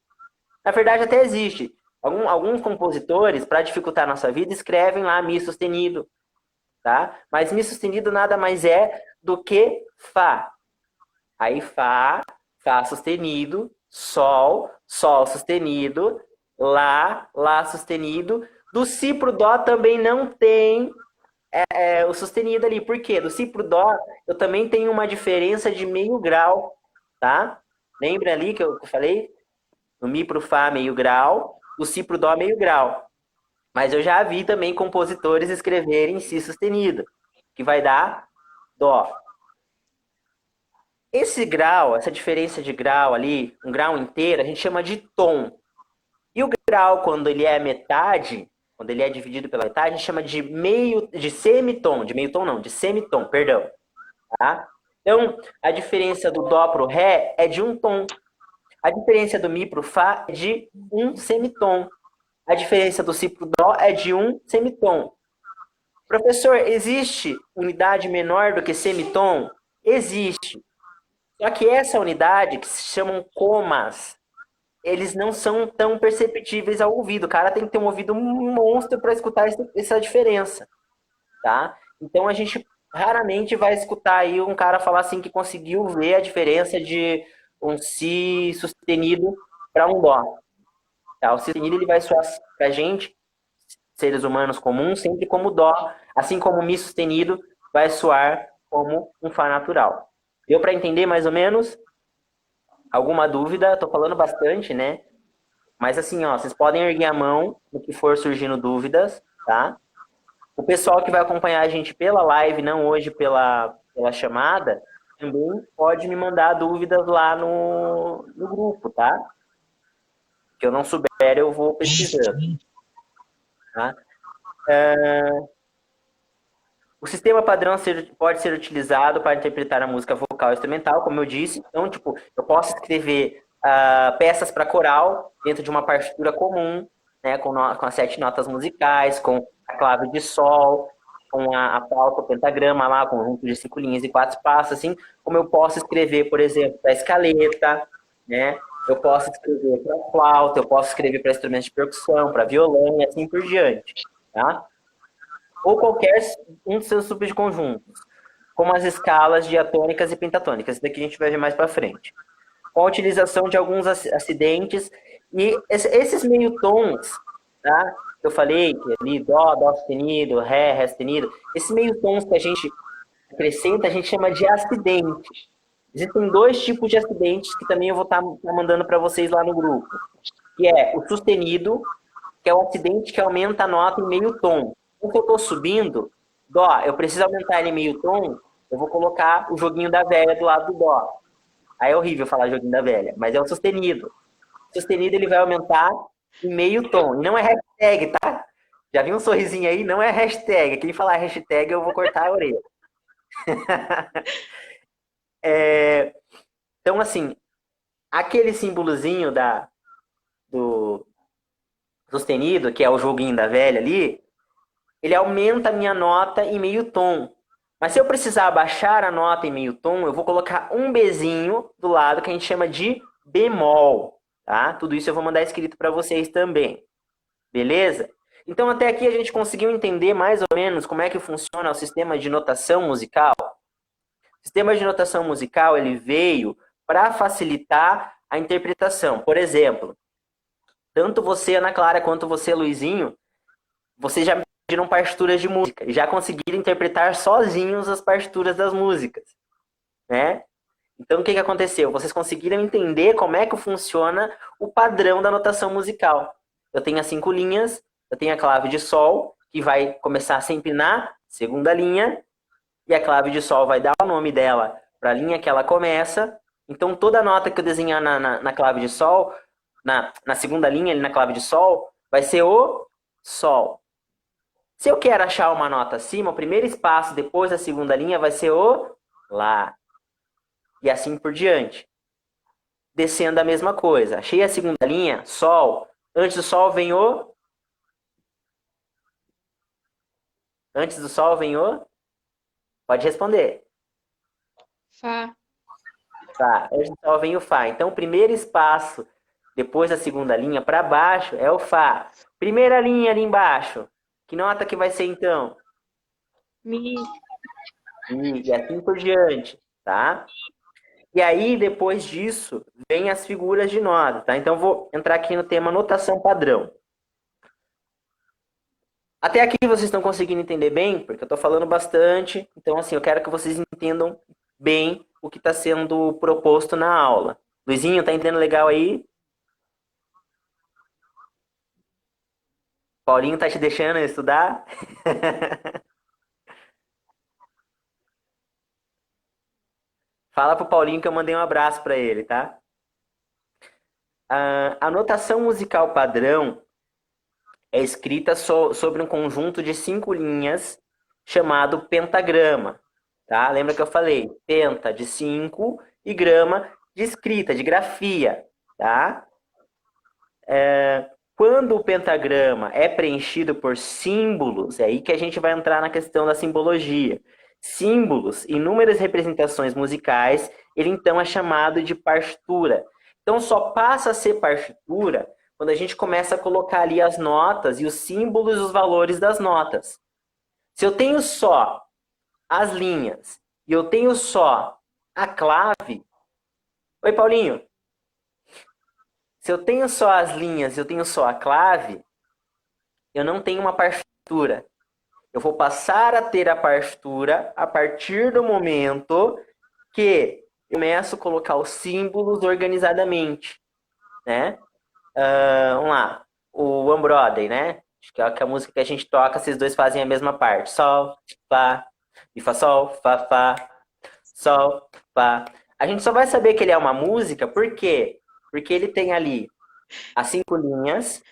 Na verdade até existe. Alguns compositores, para dificultar a nossa vida, escrevem lá mi sustenido, tá? Mas mi sustenido nada mais é do que fá. Aí fá, fá sustenido, sol, sol sustenido, lá, lá sustenido. Do si pro dó também não tem o sustenido ali. Por quê? Do si pro dó, eu também tenho uma diferença de meio grau, tá? Lembra ali que eu falei? Do mi pro fá, meio grau. Do si pro dó, meio grau. Mas eu já vi também compositores escreverem si sustenido, que vai dar dó. Esse grau, essa diferença de grau ali, um grau inteiro, a gente chama de tom. E o grau, quando ele é metade, quando ele é dividido pela metade, a gente chama de semitom, de meio tom não, de semitom, perdão, tá? Então, a diferença do dó pro ré é de um tom. A diferença do mi pro fá é de um semitom. A diferença do si pro dó é de um semitom. Professor, existe unidade menor do que semitom? Existe. Só que essa unidade, que se chamam comas, eles não são tão perceptíveis ao ouvido. O cara tem que ter um ouvido monstro para escutar essa diferença, tá? Então a gente raramente vai escutar aí um cara falar assim que conseguiu ver a diferença de um si sustenido para um dó. Tá? O si sustenido ele vai soar para a gente, seres humanos comuns, sempre como dó, assim como o mi sustenido vai soar como um fá natural. Deu para entender mais ou menos? Alguma dúvida? Tô falando bastante, né? Mas assim, ó, vocês podem erguer a mão no que for surgindo dúvidas, tá? O pessoal que vai acompanhar a gente pela live, não hoje pela chamada, também pode me mandar dúvidas lá no grupo, tá? Que eu não souber, eu vou pesquisando, tá? O sistema padrão pode ser utilizado para interpretar a música vocal e instrumental, como eu disse. Então, tipo, eu posso escrever peças para coral dentro de uma partitura comum, né, com as 7 notas musicais, com a clave de sol, com a pauta, o pentagrama lá, conjunto de 5 linhas e 4 passos, assim como eu posso escrever, por exemplo, para escaleta, né? Eu posso escrever para flauta, eu posso escrever para instrumentos de percussão, para violão e assim por diante, tá? Ou qualquer um dos seus subconjuntos, como as escalas diatônicas e pentatônicas. Isso daqui a gente vai ver mais para frente. Com a utilização de alguns acidentes e esses meio tons, tá? Eu falei que ali dó, dó sustenido, ré, ré sustenido, esses meio tons que a gente acrescenta, a gente chama de acidente. Existem 2 tipos de acidentes que também eu vou estar mandando para vocês lá no grupo, que é o sustenido, que é o acidente que aumenta a nota em meio tom. Então, se eu estou subindo, dó, eu preciso aumentar ele em meio tom, eu vou colocar o joguinho da velha do lado do dó. Aí é horrível falar joguinho da velha, mas é o sustenido. O sustenido ele vai aumentar em meio tom. E não é hashtag, tá? Já vi um sorrisinho aí? Não é hashtag. Quem falar hashtag, eu vou cortar a orelha. Então, assim, aquele símbolozinho do sustenido, que é o joguinho da velha ali, ele aumenta a minha nota em meio tom. Mas se eu precisar abaixar a nota em meio tom, eu vou colocar um Bzinho do lado que a gente chama de bemol, tá? Tudo isso eu vou mandar escrito para vocês também. Beleza? Então até aqui a gente conseguiu entender mais ou menos como é que funciona o sistema de notação musical. O sistema de notação musical, ele veio para facilitar a interpretação. Por exemplo, tanto você, Ana Clara, quanto você, Luizinho, vocês já pediram partituras de música e já conseguiram interpretar sozinhos as partituras das músicas, né? Então, o que aconteceu? Vocês conseguiram entender como é que funciona o padrão da notação musical. Eu tenho as 5 linhas, eu tenho a clave de sol, que vai começar sempre na segunda linha, e a clave de sol vai dar o nome dela para a linha que ela começa. Então, toda nota que eu desenhar na clave de sol, na segunda linha, ali na clave de sol, vai ser o sol. Se eu quero achar uma nota acima, o primeiro espaço depois da segunda linha vai ser o lá. E assim por diante. Descendo a mesma coisa. Achei a segunda linha, sol. Antes do sol vem o... Antes do sol vem o... Pode responder. Fá. Tá. Antes do sol vem o Fá. Então, o primeiro espaço depois da segunda linha para baixo é o Fá. Primeira linha ali embaixo. Que nota que vai ser então? Mi. E assim por diante, tá? E aí, depois disso, vem as figuras de nota, tá? Então, vou entrar aqui no tema notação padrão. Até aqui vocês estão conseguindo entender bem? Porque eu estou falando bastante. Então, assim, eu quero que vocês entendam bem o que está sendo proposto na aula. Luizinho, tá entendendo legal aí? Paulinho tá te deixando estudar? Fala pro Paulinho que eu mandei um abraço para ele, tá? A notação musical padrão é escrita sobre um conjunto de 5 linhas chamado pentagrama, tá? Lembra que eu falei? Penta de 5 e grama de escrita, de grafia, tá? Quando o pentagrama é preenchido por símbolos, é aí que a gente vai entrar na questão da simbologia. Símbolos, inúmeras representações musicais, ele então é chamado de partitura. Então só passa a ser partitura quando a gente começa a colocar ali as notas e os símbolos e os valores das notas. Se eu tenho só as linhas e eu tenho só a clave. Oi, Paulinho. Se eu tenho só as linhas e eu tenho só a clave, eu não tenho uma partitura. Eu vou passar a ter a partitura a partir do momento que eu começo a colocar os símbolos organizadamente, né? Vamos lá. O One Brother, né? Acho que é a música que a gente toca, vocês dois fazem a mesma parte. Sol, Fá, Mi, Fá, Sol, Fá, Fá, Sol, Fá. A gente só vai saber que ele é uma música, por quê? Porque ele tem ali as 5 linhas,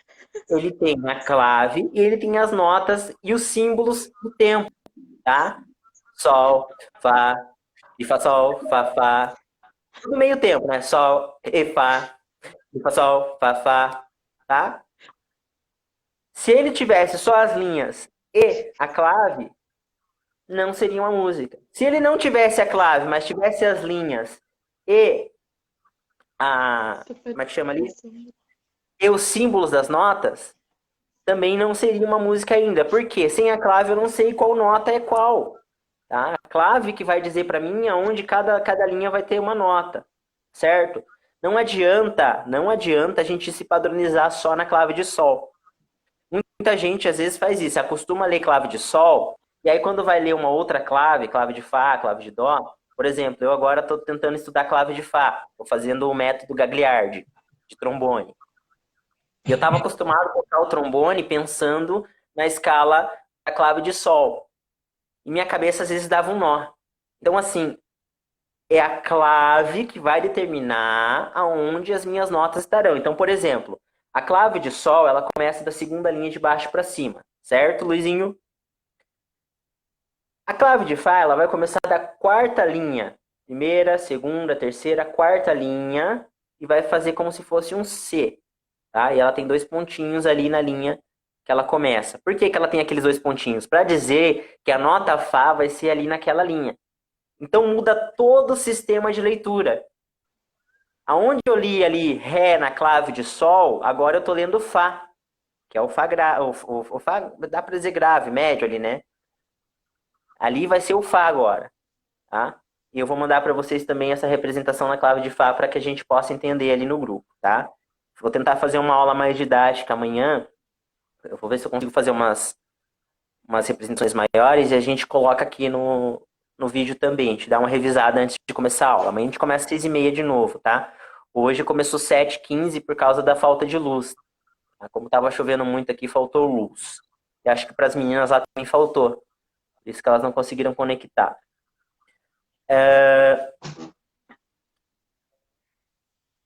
ele tem a clave e ele tem as notas e os símbolos do tempo, tá? Sol, Fá, Mi, Fá, Sol, Fá, Fá. Tudo meio tempo, né? Sol, e Fá, Mi, Fá, Sol, Fá, Fá, tá? Se ele tivesse só as linhas e a clave, não seria uma música. Se ele não tivesse a clave, mas tivesse as linhas e a... Como é que chama ali? E os símbolos das notas, também não seria uma música ainda. Por quê? Sem a clave eu não sei qual nota é qual. Tá? A clave que vai dizer para mim aonde cada linha vai ter uma nota. Certo? Não adianta a gente se padronizar só na clave de sol. Muita gente às vezes faz isso, acostuma a ler clave de sol, e aí quando vai ler uma outra clave, clave de Fá, clave de Dó, por exemplo, eu agora estou tentando estudar clave de Fá, estou fazendo o método Gagliardi, de trombone. E eu estava acostumado a tocar o trombone pensando na escala da clave de sol. E minha cabeça às vezes dava um nó. Então, assim, é a clave que vai determinar aonde as minhas notas estarão. Então, por exemplo, a clave de sol, ela começa da segunda linha de baixo para cima, certo, Luizinho? A clave de Fá, ela vai começar da quarta linha. Primeira, segunda, terceira, quarta linha. E vai fazer como se fosse um C. Tá? E ela tem 2 pontinhos ali na linha que ela começa. Por que ela tem aqueles 2 pontinhos? Para dizer que a nota Fá vai ser ali naquela linha. Então muda todo o sistema de leitura. Aonde eu li ali Ré na clave de Sol, agora eu estou lendo Fá. Que é o Fá grave. O Fá dá para dizer grave, médio ali, né? Ali vai ser o Fá agora. Tá? E eu vou mandar para vocês também essa representação na clave de Fá para que a gente possa entender ali no grupo, tá? Vou tentar fazer uma aula mais didática amanhã. Eu vou ver se eu consigo fazer umas representações maiores e a gente coloca aqui no vídeo também. A gente dá uma revisada antes de começar a aula. Amanhã a gente começa às 6h30 de novo, tá? Hoje começou 7h15 por causa da falta de luz. Tá? Como estava chovendo muito aqui, faltou luz. E acho que para as meninas lá também faltou. Por isso que elas não conseguiram conectar.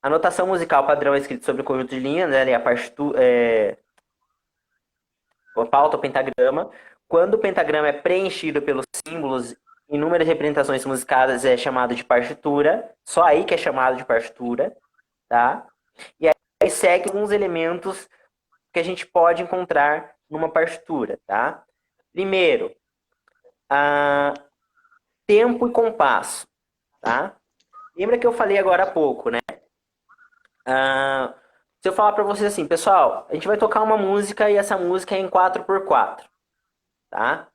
A notação musical padrão é escrita sobre o conjunto de linhas, né? A partitura, a pauta, o pentagrama. Quando o pentagrama é preenchido pelos símbolos, inúmeras representações musicais é chamado de partitura. Só aí que é chamado de partitura, tá? E aí segue alguns elementos que a gente pode encontrar numa partitura, tá? Primeiro, tempo e compasso, tá? Lembra que eu falei agora há pouco, né? Se eu falar para vocês assim, pessoal, a gente vai tocar uma música e essa música é em 4x4, tá?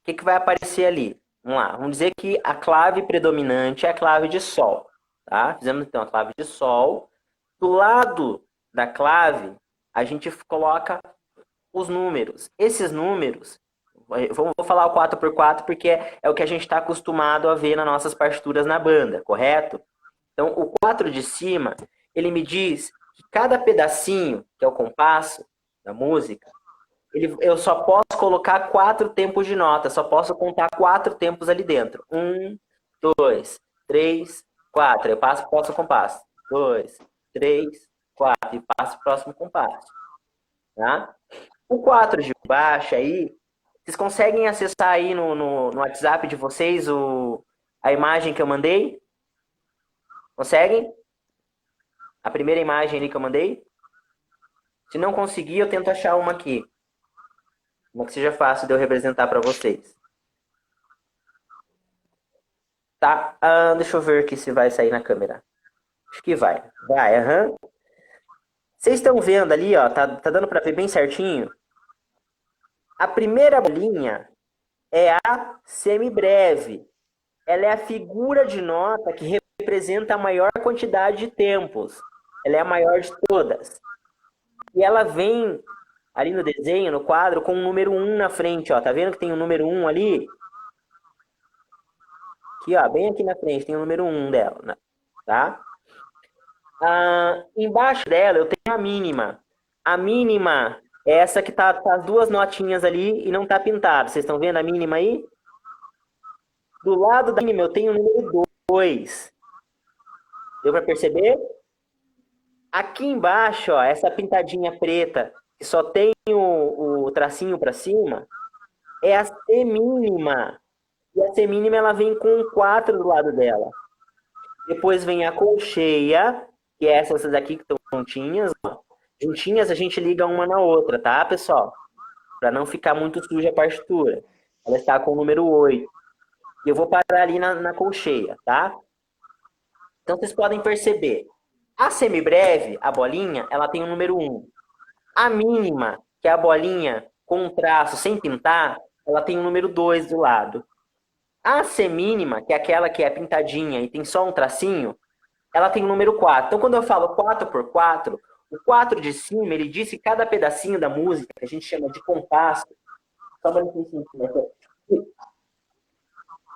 O que vai aparecer ali? Vamos lá, vamos dizer que a clave predominante é a clave de Sol, tá? Fizemos então a clave de Sol. Do lado da clave, a gente coloca os números. Esses números, vou falar o 4x4 porque é o que a gente está acostumado a ver nas nossas partituras na banda, correto? Então, o 4 de cima, ele me diz que cada pedacinho, que é o compasso da música, eu só posso colocar 4 tempos de nota, só posso contar 4 tempos ali dentro. 1, 2, 3, 4. Eu passo o próximo compasso. 2, 3, 4. E passo o próximo compasso. Tá? O 4 de baixo aí, vocês conseguem acessar aí no WhatsApp de vocês a imagem que eu mandei? Conseguem? A primeira imagem ali que eu mandei? Se não conseguir, eu tento achar uma aqui. Uma que seja fácil de eu representar para vocês. Tá? Deixa eu ver aqui se vai sair na câmera. Acho que vai. Vai, aham. Vocês estão vendo ali, ó, tá dando para ver bem certinho? A primeira bolinha é a semibreve. Ela é a figura de nota que representa a maior quantidade de tempos. Ela é a maior de todas. E ela vem ali no desenho, no quadro, com o número 1 na frente, ó. Tá vendo que tem o número 1 ali? Aqui, ó, bem aqui na frente, tem o número 1 dela, né? Tá? Embaixo dela eu tenho a mínima. A mínima é essa que tá as duas notinhas ali e não tá pintado. Vocês estão vendo a mínima aí? Do lado da mínima eu tenho o número 2. Deu para perceber? Aqui embaixo, ó, essa pintadinha preta, que só tem o tracinho para cima, é a semínima. E a semínima ela vem com um 4 do lado dela. Depois vem a colcheia, que é essas daqui que estão juntinhas. Ó. Juntinhas a gente liga uma na outra, tá, pessoal? Para não ficar muito suja a partitura. Ela está com o número 8. E eu vou parar ali na colcheia, tá? Então vocês podem perceber. A semibreve, a bolinha, ela tem o número 1. A mínima, que é a bolinha com um traço sem pintar, ela tem o número 2 do lado. A semínima, que é aquela que é pintadinha e tem só um tracinho, ela tem o número 4. Então, quando eu falo 4x4, o 4 de cima, ele diz que cada pedacinho da música, que a gente chama de compasso, só uma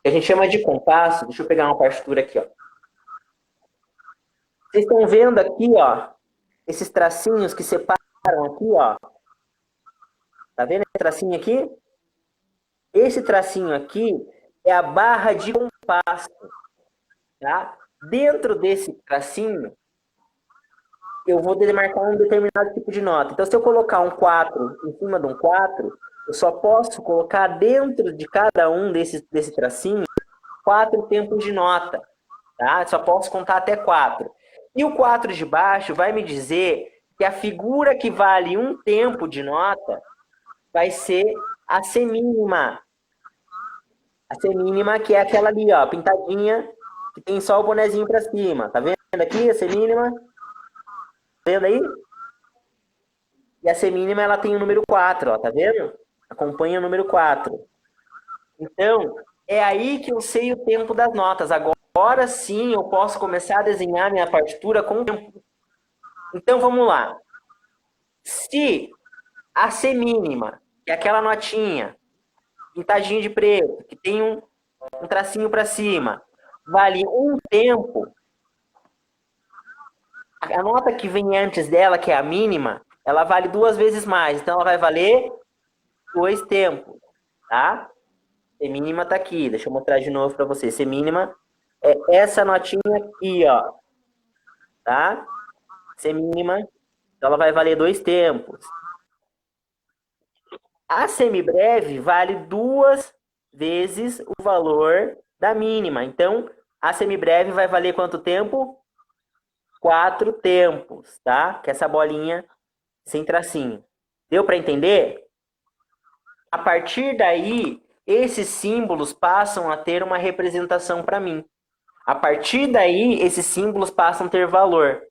que a gente chama de compasso, deixa eu pegar uma partitura aqui, ó. Vocês estão vendo aqui, ó, esses tracinhos que separam aqui, ó. Tá vendo esse tracinho aqui? Esse tracinho aqui é a barra de compasso, tá? Dentro desse tracinho, eu vou demarcar um determinado tipo de nota. Então, se eu colocar um 4 em cima de um 4, eu só posso colocar dentro de cada um desse tracinho 4 tempos de nota, tá? Eu só posso contar até 4. E o 4 de baixo vai me dizer que a figura que vale um tempo de nota vai ser a semínima. A semínima, que é aquela ali, ó, pintadinha, que tem só o bonezinho para cima. Tá vendo aqui a semínima? Tá vendo aí? E a semínima, ela tem o número 4, ó, tá vendo? Acompanha o número 4. Então, é aí que eu sei o tempo das notas. Agora sim eu posso começar a desenhar minha partitura com o tempo. Então, vamos lá. Se a semínima, que é aquela notinha, pintadinha de preto, que tem um tracinho para cima, vale um tempo, a nota que vem antes dela, que é a mínima, ela vale 2 vezes mais. Então, ela vai valer 2 tempos, tá? C mínima tá aqui. Deixa eu mostrar de novo para você. C mínima é essa notinha aqui, ó. Tá? C mínima, então ela vai valer 2 tempos. A semibreve vale 2 vezes o valor da mínima. Então, a semibreve vai valer quanto tempo? 4 tempos, tá? Que é essa bolinha sem tracinho. Deu para entender? A partir daí, esses símbolos passam a ter uma representação para mim. A partir daí, esses símbolos passam a ter valor.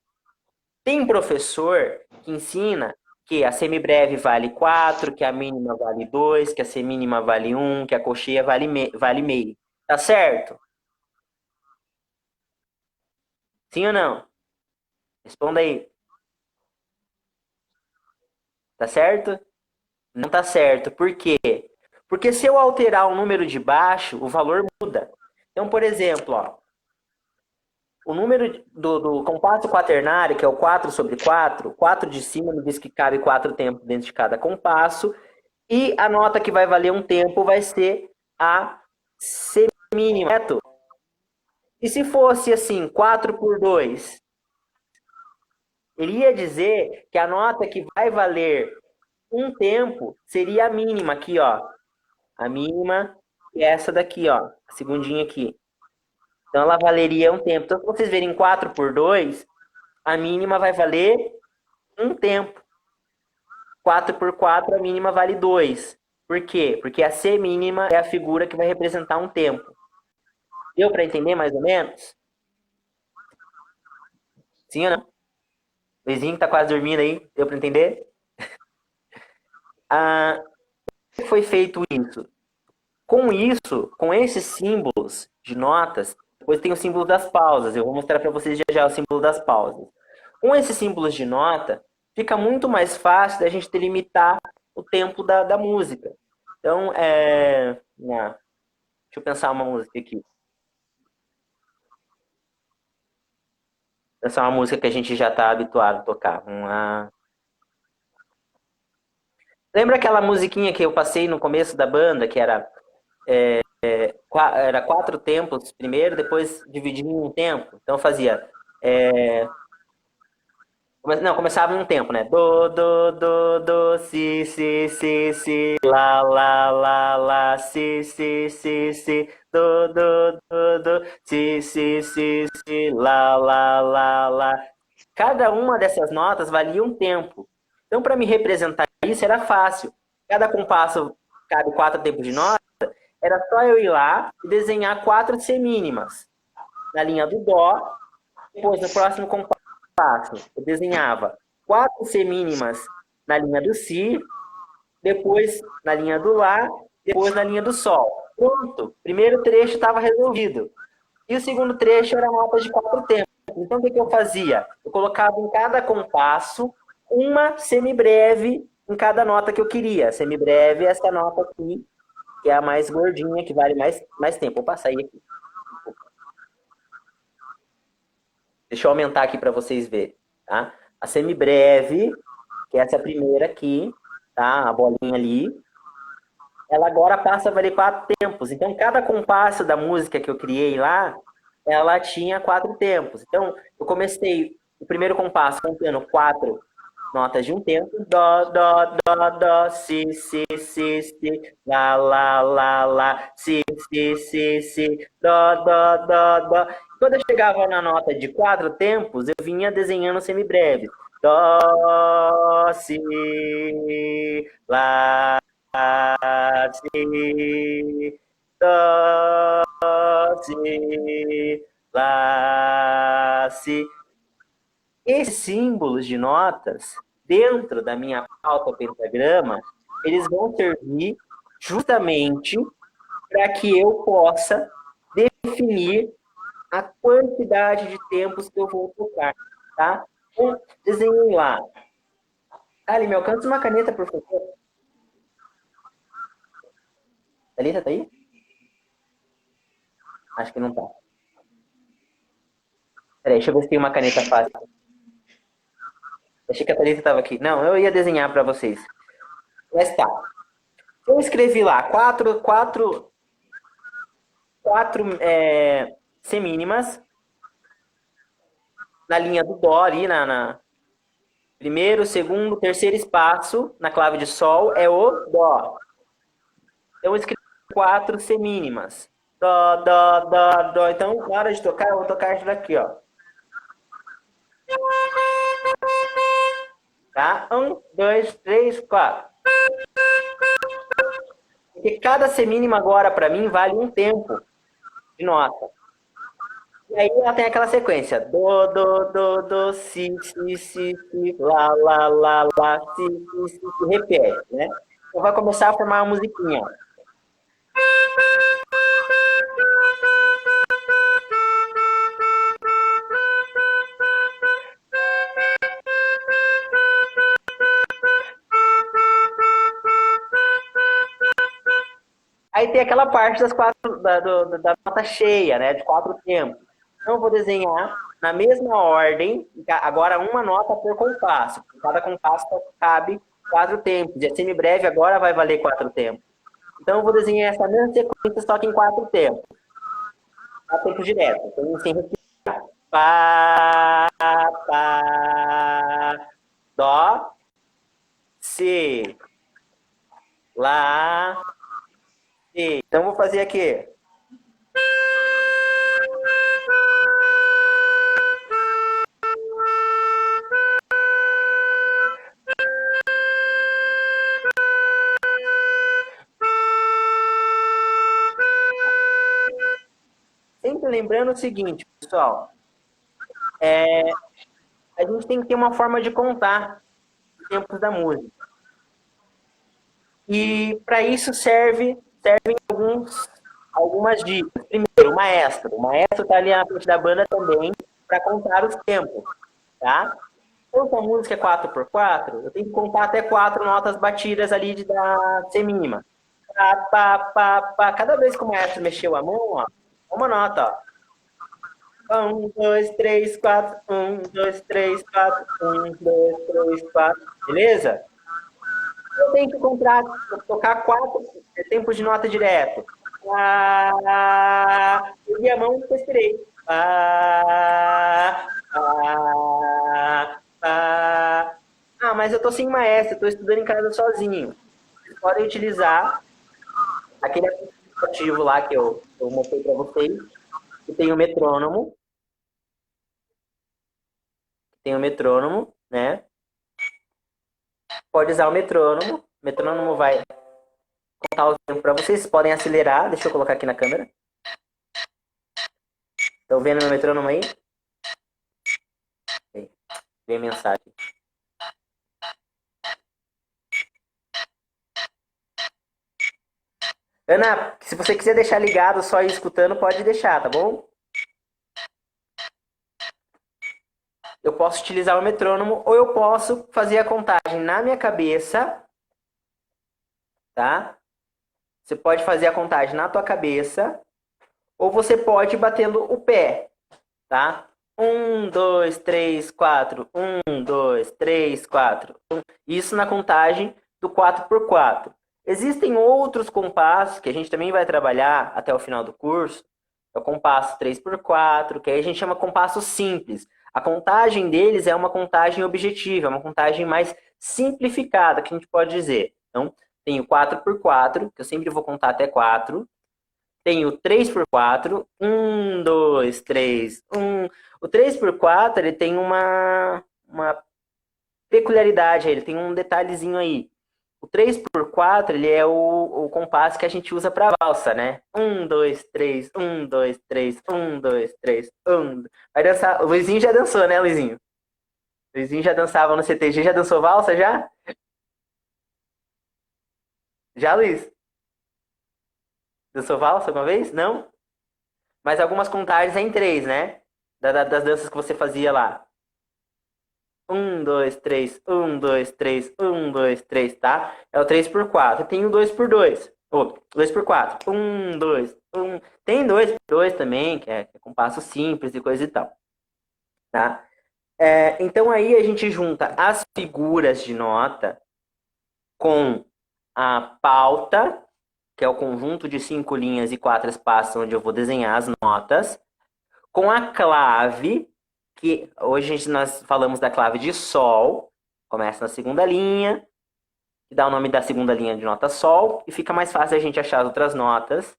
Tem professor que ensina que a semibreve vale 4, que a mínima vale 2, que a semínima vale 1, que a cocheia vale meio. Tá certo? Sim ou não? Responda aí. Tá certo? Não tá certo. Por quê? Porque se eu alterar o número de baixo, o valor muda. Então, por exemplo, ó, o número do compasso quaternário, que é o 4 sobre 4, 4 de cima me diz que cabe 4 tempos dentro de cada compasso, e a nota que vai valer um tempo vai ser a semínima, certo? E se fosse assim, 4 por 2, ele ia dizer que a nota que vai valer um tempo seria a mínima aqui, ó. A mínima é essa daqui, ó. A segundinha aqui. Então ela valeria um tempo. Então, se vocês verem 4 por 2, a mínima vai valer um tempo. 4 por 4, a mínima vale 2. Por quê? Porque a C mínima é a figura que vai representar um tempo. Deu para entender mais ou menos? Sim ou não? O vizinho que tá quase dormindo aí, deu para entender? Ah, como foi feito isso? Com isso, com esses símbolos de notas, depois tem o símbolo das pausas. Eu vou mostrar para vocês já o símbolo das pausas. Com esses símbolos de nota, fica muito mais fácil da gente delimitar o tempo da música. Então, deixa eu pensar uma música aqui. Pensar uma música que a gente já está habituado a tocar. Vamos lá. Lembra aquela musiquinha que eu passei no começo da banda, que era 4 tempos primeiro, depois dividia em um tempo? Então fazia. Não, começava em um tempo, né? Do, si, lá, si, si, lá. Cada uma dessas notas valia um tempo. Então, para me representar isso, era fácil. Cada compasso cabe 4 tempos de nota, era só eu ir lá e desenhar 4 semínimas na linha do Dó. Depois, no próximo compasso, eu desenhava 4 semínimas na linha do Si, depois na linha do Lá, depois na linha do Sol. Pronto, primeiro trecho estava resolvido. E o segundo trecho era nota de 4 tempos. Então, o que eu fazia? Eu colocava em cada compasso uma semibreve em cada nota que eu queria. Semibreve é essa nota aqui, que é a mais gordinha, que vale mais tempo. Vou passar aí aqui. Deixa eu aumentar aqui para vocês verem, tá? A semibreve, que é essa primeira aqui, tá? A bolinha ali, ela agora passa a valer 4 tempos. Então, cada compasso da música que eu criei lá, ela tinha 4 tempos. Então, eu comecei o primeiro compasso contando 4 notas de um tempo. Dó, si, lá, si, dó. Quando eu chegava na nota de 4 tempos, eu vinha desenhando semibreves. Dó, si, lá, si, dó, si, lá, si. Esses símbolos de notas, dentro da minha pauta pentagrama, eles vão servir justamente para que eu possa definir a quantidade de tempos que eu vou tocar, tá? Então, desenhei lá. Ali, me alcança uma caneta, por favor. Thalita, tá aí? Acho que não tá. Peraí, deixa eu ver se tem uma caneta fácil. Achei que a Thalita estava aqui. Não, eu ia desenhar para vocês. Mas tá. Eu escrevi lá quatro semínimas na linha do Dó ali, na primeiro, segundo, terceiro espaço na clave de Sol é o Dó. Então eu escrevi 4 semínimas. Dó. Então, na hora de tocar, eu vou tocar isso daqui, ó. Tá? 1, 2, 3, 4. Porque cada semínima agora, para mim, vale um tempo de nota. E aí ela tem aquela sequência. Do, si, lá, si, repete, né? Então vai começar a formar uma musiquinha, ó. Aí tem aquela parte das quatro, da nota cheia, né? De 4 tempos. Então eu vou desenhar na mesma ordem, agora uma nota por compasso. Cada compasso cabe 4 tempos. E a semibreve agora vai valer 4 tempos. Então eu vou desenhar essa mesma sequência, só que em 4 tempos. 4 tempos direto. Então, sem respirar. Pá, pá, dó, si, lá, si. Então vou fazer aqui. Sempre lembrando o seguinte, pessoal, a gente tem que ter uma forma de contar os tempos da música. E para isso servem algumas dicas. Primeiro, o maestro. O maestro está ali na frente da banda também para contar os tempos, tá? Então, se a música é 4x4, eu tenho que contar até 4 notas batidas ali da semínima. Pá, pá, pá, pá. Cada vez que o maestro mexeu a mão, ó, uma nota, ó. 1, 2, 3, 4. 1, 2, 3, 4. 1, 2, 3, 4. Beleza? Eu tenho que tocar 4 tempos de nota direto. Peguei a mão e respirei. Mas eu tô sem maestro, eu tô estudando em casa sozinho. Vocês podem utilizar aquele aplicativo lá que eu mostrei para vocês, que tem o metrônomo. Né? Pode usar o metrônomo. O metrônomo vai contar o tempo para vocês. Vocês podem acelerar. Deixa eu colocar aqui na câmera. Estão vendo meu metrônomo aí? Vem mensagem. Ana, se você quiser deixar ligado só ir escutando, pode deixar, tá bom? Eu posso utilizar o metrônomo ou eu posso fazer a contagem na minha cabeça, tá? Você pode fazer a contagem na tua cabeça ou você pode ir batendo o pé, tá? 1, 2, 3, 4. 1, 2, 3, 4. Isso na contagem do 4x4. Existem outros compassos que a gente também vai trabalhar até o final do curso. É o compasso 3x4, que aí a gente chama compasso simples. A contagem deles é uma contagem objetiva, é uma contagem mais simplificada, que a gente pode dizer. Então, tem o 4x4, que eu sempre vou contar até 4. Tem o 3x4. 1, 2, 3, 1. O 3x4, ele tem uma peculiaridade, ele tem um detalhezinho aí. O 3x4, ele é o compasso que a gente usa para valsa, né? 1, 2, 3, 1, 2, 3, 1, 2, 3, 1. Vai dançar. O Luizinho já dançou, né, Luizinho? O Luizinho já dançava no CTG, já dançou valsa, já? Já, Luiz? Dançou valsa alguma vez? Não? Mas algumas contagens é em 3, né? Das danças que você fazia lá. 1, 2, 3, 1, 2, 3, 1, 2, 3, tá? É o 3x4. Tem o 2x2. 2x4. 1, 2, 1. Tem 2x2 também, que é compasso simples e coisa e tal. Tá? Então aí a gente junta as figuras de nota com a pauta, que é o conjunto de 5 linhas e 4 espaços onde eu vou desenhar as notas, com a clave, que hoje nós falamos da clave de sol, começa na segunda linha, que dá o nome da segunda linha de nota sol, e fica mais fácil a gente achar as outras notas.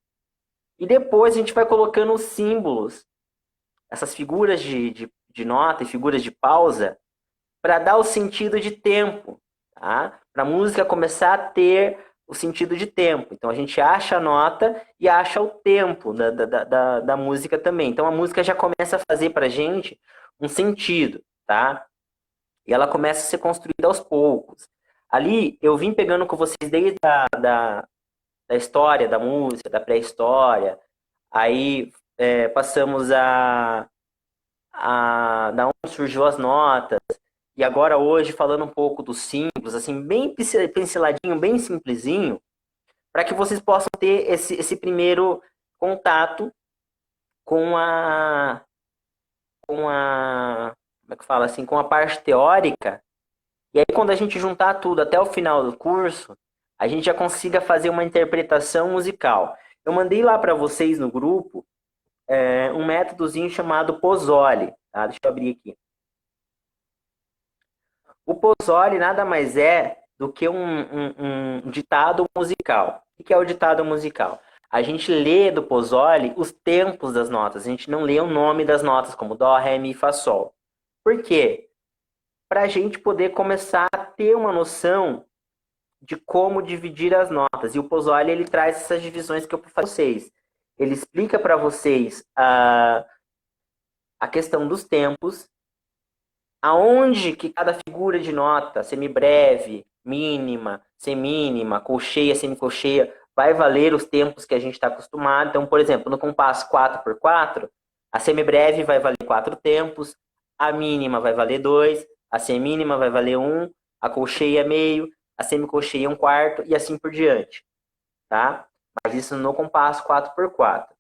E depois a gente vai colocando os símbolos, essas figuras de nota e figuras de pausa, para dar o sentido de tempo, tá? Para a música começar a ter o sentido de tempo. Então a gente acha a nota e acha o tempo da música também. Então a música já começa a fazer para a gente um sentido, tá? E ela começa a ser construída aos poucos. Ali eu vim pegando com vocês desde da história da música, da pré-história, aí passamos da onde surgiu as notas, e agora hoje falando um pouco dos símbolos, assim, bem pinceladinho, bem simplesinho, para que vocês possam ter esse primeiro contato com como é que fala assim, com a parte teórica. E aí, quando a gente juntar tudo até o final do curso, a gente já consiga fazer uma interpretação musical. Eu mandei lá para vocês no grupo um métodozinho chamado Pozzoli. Tá? Deixa eu abrir aqui. O Pozzoli nada mais é do que um ditado musical. O que é o ditado musical? A gente lê do Pozzoli os tempos das notas. A gente não lê o nome das notas, como Dó, Ré, Mi, Fá, Sol. Por quê? Para a gente poder começar a ter uma noção de como dividir as notas. E o Pozzoli, ele traz essas divisões que eu falei para vocês. Ele explica para vocês a questão dos tempos, aonde que cada figura de nota, semibreve, mínima, semínima, colcheia, semicolcheia, vai valer os tempos que a gente está acostumado. Então, por exemplo, no compasso 4x4, a semibreve vai valer 4 tempos, a mínima vai valer 2, a semínima vai valer 1, a colcheia meio, a semicolcheia 1/4 e assim por diante, tá? Mas isso no compasso 4x4.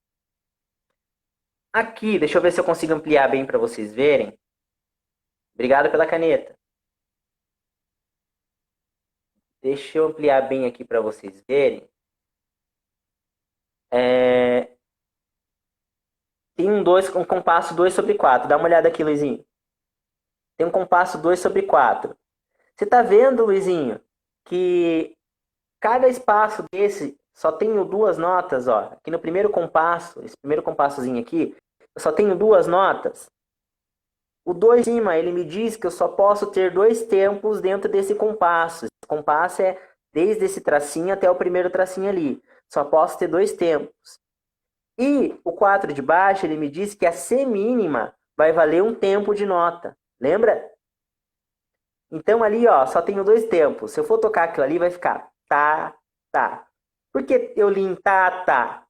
Aqui, deixa eu ver se eu consigo ampliar bem para vocês verem. Obrigado pela caneta. Deixa eu ampliar bem aqui para vocês verem. Tem um compasso 2/4. Dá uma olhada aqui, Luizinho. Tem um compasso 2/4. Você está vendo, Luizinho, que cada espaço desse só tenho 2 notas, ó. Aqui no primeiro compasso, esse primeiro compassozinho aqui, eu só tenho 2 notas. O 2 em cima, ele me diz que eu só posso ter 2 tempos dentro desse compasso. Esse compasso é desde esse tracinho até o primeiro tracinho ali. Só posso ter 2 tempos. E o 4 de baixo, ele me diz que a semínima vai valer 1 tempo de nota. Lembra? Então ali, ó, só tenho 2 tempos. Se eu for tocar aquilo ali, vai ficar tá, tá. Por que eu li em tá, tá?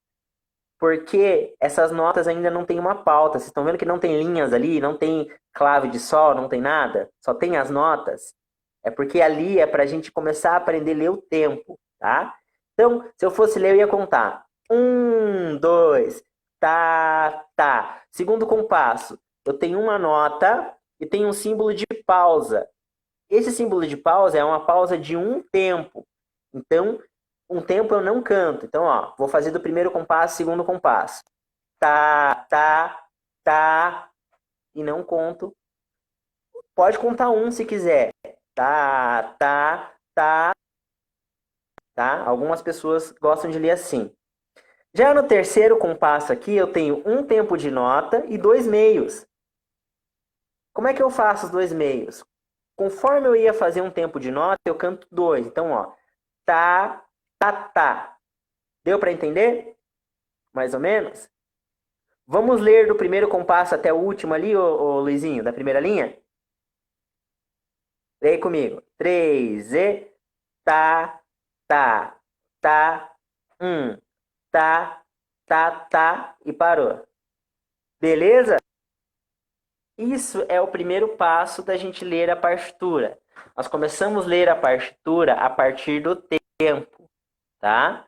Porque essas notas ainda não tem uma pauta. Vocês estão vendo que não tem linhas ali, não tem clave de sol, não tem nada? Só tem as notas. É porque ali é para a gente começar a aprender a ler o tempo, tá? Então, se eu fosse ler, eu ia contar. 1, 2, tá, tá. Segundo compasso, eu tenho uma nota e tenho um símbolo de pausa. Esse símbolo de pausa é uma pausa de 1 tempo. Então, 1 tempo eu não canto. Então, ó, vou fazer do primeiro compasso, segundo compasso. Tá, tá, tá. E não conto. Pode contar 1 se quiser. Tá, tá, tá. Tá? Algumas pessoas gostam de ler assim. Já no terceiro compasso aqui, eu tenho 1 tempo de nota e 2 meios. Como é que eu faço os 2 meios? Conforme eu ia fazer 1 tempo de nota, eu canto 2. Então, ó, tá, tá, tá. Deu para entender? Mais ou menos? Vamos ler do primeiro compasso até o último ali, ô Luizinho, da primeira linha? Lê aí comigo. 3 e tá, tá, tá, tá, tá, tá e parou. Beleza? Isso é o primeiro passo da gente ler a partitura. Nós começamos a ler a partitura a partir do tempo, tá?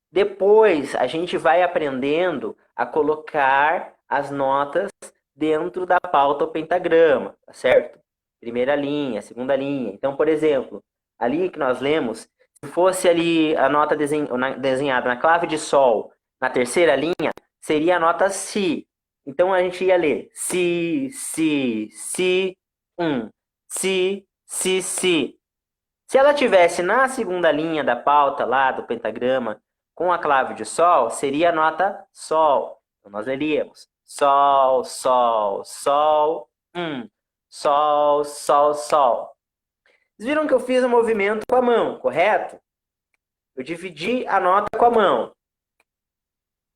Depois, a gente vai aprendendo a colocar as notas dentro da pauta ou pentagrama, tá certo? Primeira linha, segunda linha. Então, por exemplo, ali que nós lemos, se fosse ali a nota desenhada na clave de sol, na terceira linha, seria a nota Si. Então, a gente ia ler Si, Si, Si, Si, Si, Si. Se ela tivesse na segunda linha da pauta lá do pentagrama com a clave de sol, seria a nota Sol. Então, nós leríamos Sol, Sol, Sol, Sol, Sol, Sol. Vocês viram que eu fiz um movimento com a mão, correto? Eu dividi a nota com a mão.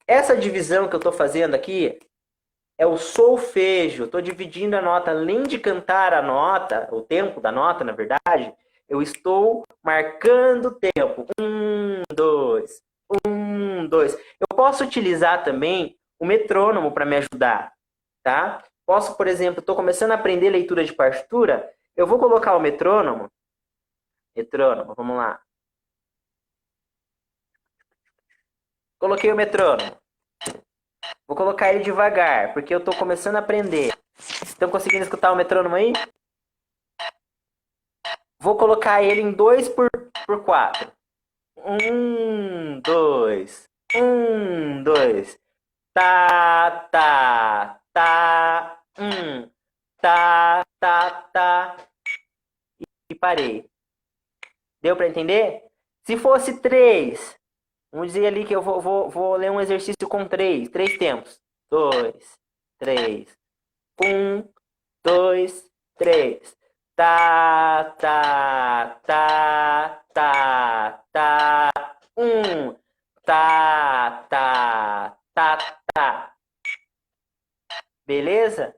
Essa divisão que eu estou fazendo aqui é o solfejo. Estou dividindo a nota, além de cantar a nota, o tempo da nota, na verdade, eu estou marcando o tempo. 1, 2, 1, 2. Eu posso utilizar também o metrônomo para me ajudar, tá? Posso, por exemplo, estou começando a aprender leitura de partitura, eu vou colocar o metrônomo. Metrônomo, vamos lá. Coloquei o metrônomo. Vou colocar ele devagar, porque eu tô começando a aprender. Estão conseguindo escutar o metrônomo aí? Vou colocar ele em 2 por 4. 1, 2. 1, 2. Tá, tá, tá. Tá, tá, tá. E parei. Deu para entender? Se fosse 3, vamos dizer ali que eu vou ler um exercício com 3 tempos. 2, 3. 1, 2, 3. Tá, tá, tá, tá, tá. Tá, tá, tá, tá. Beleza?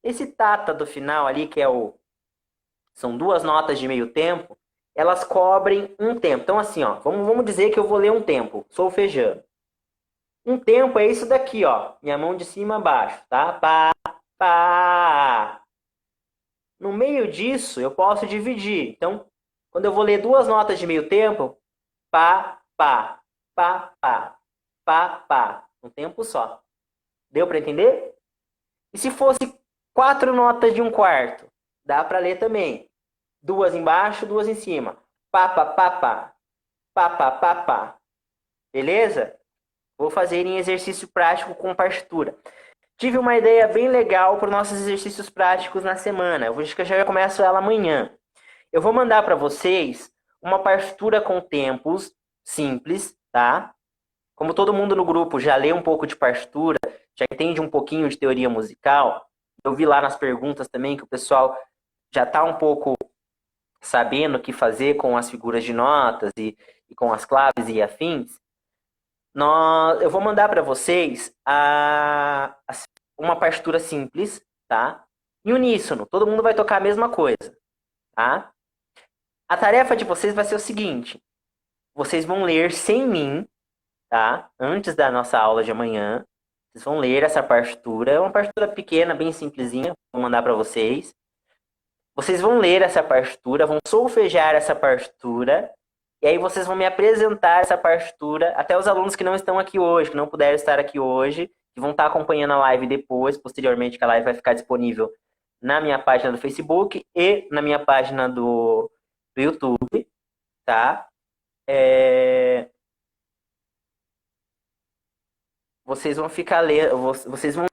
Esse tata do final ali, que são 2 notas de meio tempo, elas cobrem um tempo. Então, assim, ó, vamos dizer que eu vou ler um tempo, solfejando. Um tempo é isso daqui, ó. Minha mão de cima a baixo, tá? Pá, pá. No meio disso, eu posso dividir. Então, quando eu vou ler 2 notas de meio tempo, pá, pá, pá, pá, pá, pá. Um tempo só. Deu para entender? E se fosse 4 notas de um quarto? Dá para ler também. 2 embaixo, 2 em cima. Pá, pá, pá, pá. Pá, pá, pá, pá. Beleza? Vou fazer em exercício prático com partitura. Tive uma ideia bem legal para os nossos exercícios práticos na semana. Eu acho que eu já começo ela amanhã. Eu vou mandar para vocês uma partitura com tempos simples, tá? Como todo mundo no grupo já lê um pouco de partitura, já entende um pouquinho de teoria musical, eu vi lá nas perguntas também que o pessoal já está um pouco sabendo o que fazer com as figuras de notas e com as claves e afins. Eu vou mandar para vocês uma partitura simples, tá? Em uníssono, todo mundo vai tocar a mesma coisa, tá? A tarefa de vocês vai ser o seguinte: vocês vão ler sem mim, tá? Antes da nossa aula de amanhã, vocês vão ler essa partitura. É uma partitura pequena, bem simplesinha, vou mandar para vocês. Vocês vão ler essa partitura, vão solfejar essa partitura, e aí vocês vão me apresentar essa partitura, até os alunos que não estão aqui hoje, que não puderam estar aqui hoje, que vão estar acompanhando a live depois, posteriormente, que a live vai ficar disponível na minha página do Facebook e na minha página do YouTube, tá? Vocês vão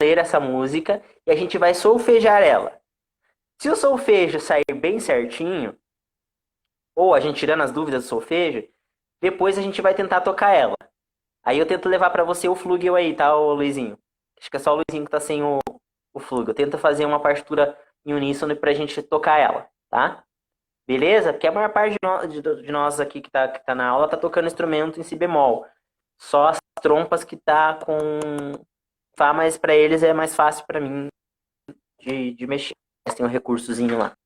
ler essa música e a gente vai solfejar ela. Se o solfejo sair bem certinho, ou a gente tirando as dúvidas do solfejo, depois a gente vai tentar tocar ela. Aí eu tento levar para você o flugel aí, tá, Luizinho? Acho que é só o Luizinho que tá sem o flugel. Tenta fazer uma partitura em uníssono pra gente tocar ela, tá? Beleza? Porque a maior parte de nós aqui que tá na aula tá tocando instrumento em si bemol. Só as trompas que tá com Fá, mas para eles é mais fácil para mim de mexer. Tem um recursozinho lá.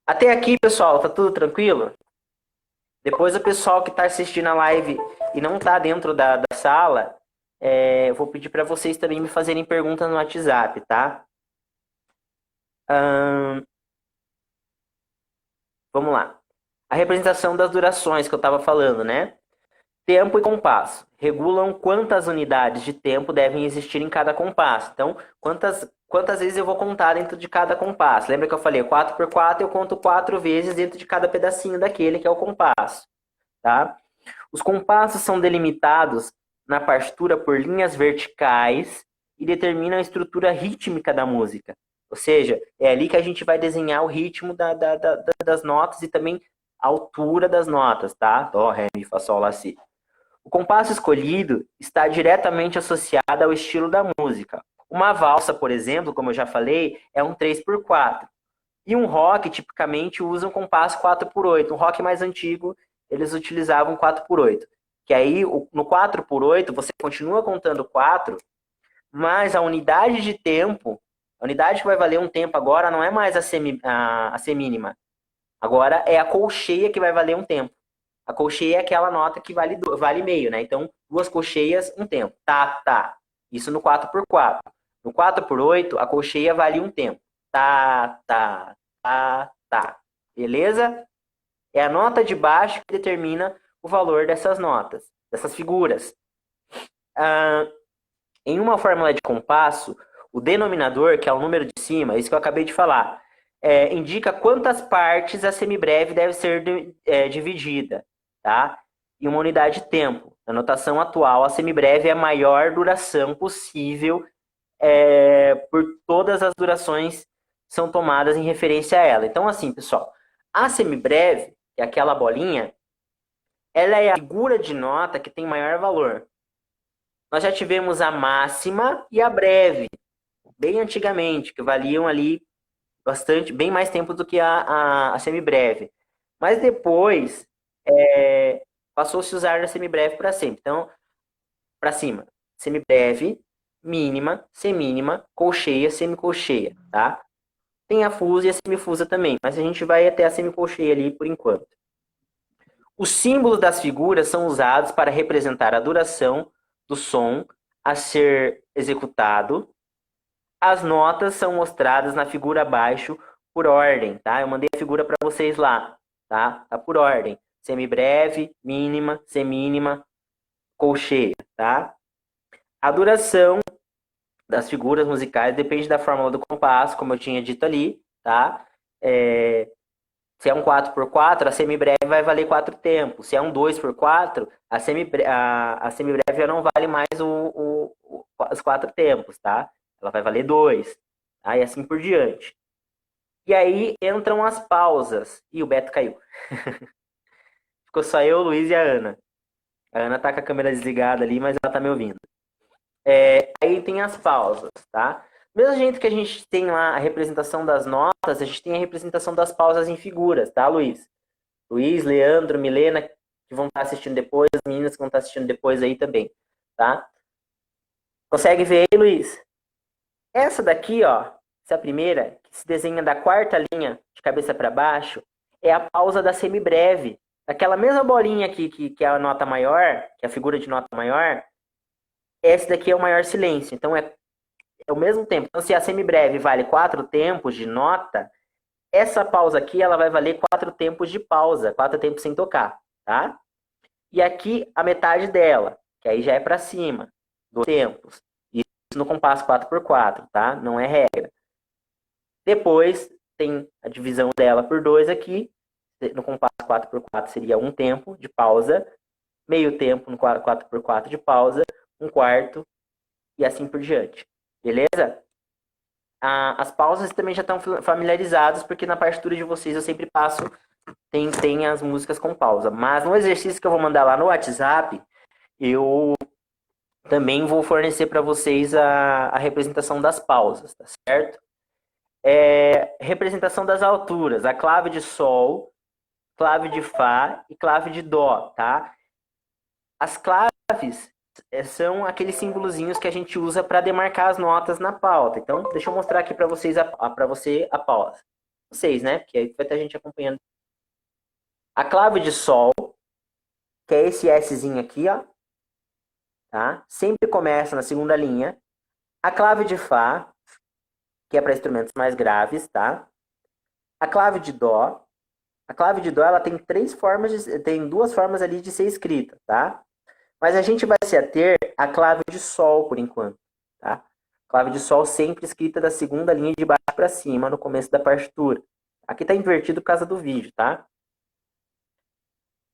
Até aqui, pessoal, tá tudo tranquilo? Depois o pessoal que está assistindo a live e não está dentro da sala, eu vou pedir para vocês também me fazerem perguntas no WhatsApp, tá? Vamos lá. A representação das durações que eu estava falando, né? Tempo e compasso regulam quantas unidades de tempo devem existir em cada compasso. Então, quantas vezes eu vou contar dentro de cada compasso? Lembra que eu falei 4 por 4, eu conto 4 vezes dentro de cada pedacinho daquele que é o compasso, tá? Os compassos são delimitados na partitura por linhas verticais e determinam a estrutura rítmica da música. Ou seja, é ali que a gente vai desenhar o ritmo das notas e também a altura das notas, tá? Dó, ré, mi, fá, sol, lá, si. O compasso escolhido está diretamente associado ao estilo da música. Uma valsa, por exemplo, como eu já falei, é um 3 por 4. E um rock, tipicamente, usa um compasso 4 por 8. Um rock mais antigo, eles utilizavam 4 por 8. Que aí, no 4 por 8, você continua contando 4, mas a unidade de tempo, a unidade que vai valer um tempo agora, não é mais a semínima. Agora é a colcheia que vai valer um tempo. A colcheia é aquela nota que vale meio, né? Então, 2 colcheias, um tempo. Tá, tá. Isso no 4 por 4. No 4 por 8, a colcheia vale um tempo. Tá, tá, tá, tá. Beleza? É a nota de baixo que determina o valor dessas notas, dessas figuras. Em uma fórmula de compasso, o denominador, que é o número de cima, isso que eu acabei de falar, indica quantas partes a semibreve deve ser dividida, tá? Em uma unidade de tempo. Na notação atual, a semibreve é a maior duração possível por todas as durações que são tomadas em referência a ela. Então, assim, pessoal, a semibreve, que é aquela bolinha, ela é a figura de nota que tem maior valor. Nós já tivemos a máxima e a breve, bem antigamente, que valiam ali bastante, bem mais tempo do que a semibreve. Mas depois passou-se a usar a semibreve para sempre. Então, para cima, semibreve, mínima, semínima, colcheia, semicolcheia, tá? Tem a fusa e a semifusa também, mas a gente vai até a semicolcheia ali por enquanto. Os símbolos das figuras são usados para representar a duração do som a ser executado. As notas são mostradas na figura abaixo por ordem, tá? Eu mandei a figura para vocês lá, tá? Tá por ordem. Semibreve, mínima, semínima, colcheia, tá? A duração das figuras musicais depende da fórmula do compasso, como eu tinha dito ali, tá? Se é um 4x4, a semibreve vai valer 4 tempos. Se é um 2x4, a semibreve já não vale mais os 4 tempos, tá? Ela vai valer 2, tá? E assim por diante. E aí entram as pausas. Ih, o Beto caiu. Ficou só eu, o Luiz e a Ana. A Ana tá com a câmera desligada ali, mas ela tá me ouvindo. Aí tem as pausas, tá? Mesmo jeito que a gente tem lá a representação das notas, a gente tem a representação das pausas em figuras, tá, Luiz? Luiz, Leandro, Milena, que vão estar assistindo depois, as meninas que vão estar assistindo depois aí também, tá? Consegue ver aí, Luiz? Essa daqui, ó, essa primeira, que se desenha da quarta linha de cabeça para baixo, é a pausa da semibreve. Aquela mesma bolinha aqui, que é a nota maior, que é a figura de nota maior, esse daqui é o maior silêncio. Então, é o mesmo tempo. Então, se a semibreve vale 4 tempos de nota, essa pausa aqui, ela vai valer 4 tempos de pausa, 4 tempos sem tocar, tá? E aqui, a metade dela, que aí já é para cima, 2 tempos. Isso no compasso 4x4, tá? Não é regra. Depois, tem a divisão dela por 2 aqui. No compasso 4x4 seria 1 tempo de pausa, meio tempo no 4x4 de pausa, 1/4 e assim por diante. Beleza? As pausas também já estão familiarizadas, porque na partitura de vocês eu sempre passo, tem as músicas com pausa. Mas no exercício que eu vou mandar lá no WhatsApp, eu também vou fornecer para vocês a representação das pausas, tá certo? Representação das alturas, a clave de Sol, clave de Fá e clave de Dó, tá? As claves são aqueles símbolozinhos que a gente usa para demarcar as notas na pauta. Então, deixa eu mostrar aqui para vocês para você a pausa. Vocês, né? Porque aí vai ter gente acompanhando. A clave de Sol, que é esse Szinho aqui, ó. Tá? Sempre começa na segunda linha. A clave de Fá, que é para instrumentos mais graves, tá? A clave de Dó. A clave de Dó, ela tem tem 2 formas ali de ser escrita, tá? Mas a gente vai se ater à clave de Sol por enquanto, tá? Clave de Sol sempre escrita da segunda linha de baixo para cima no começo da partitura. Aqui está invertido por causa do vídeo, tá?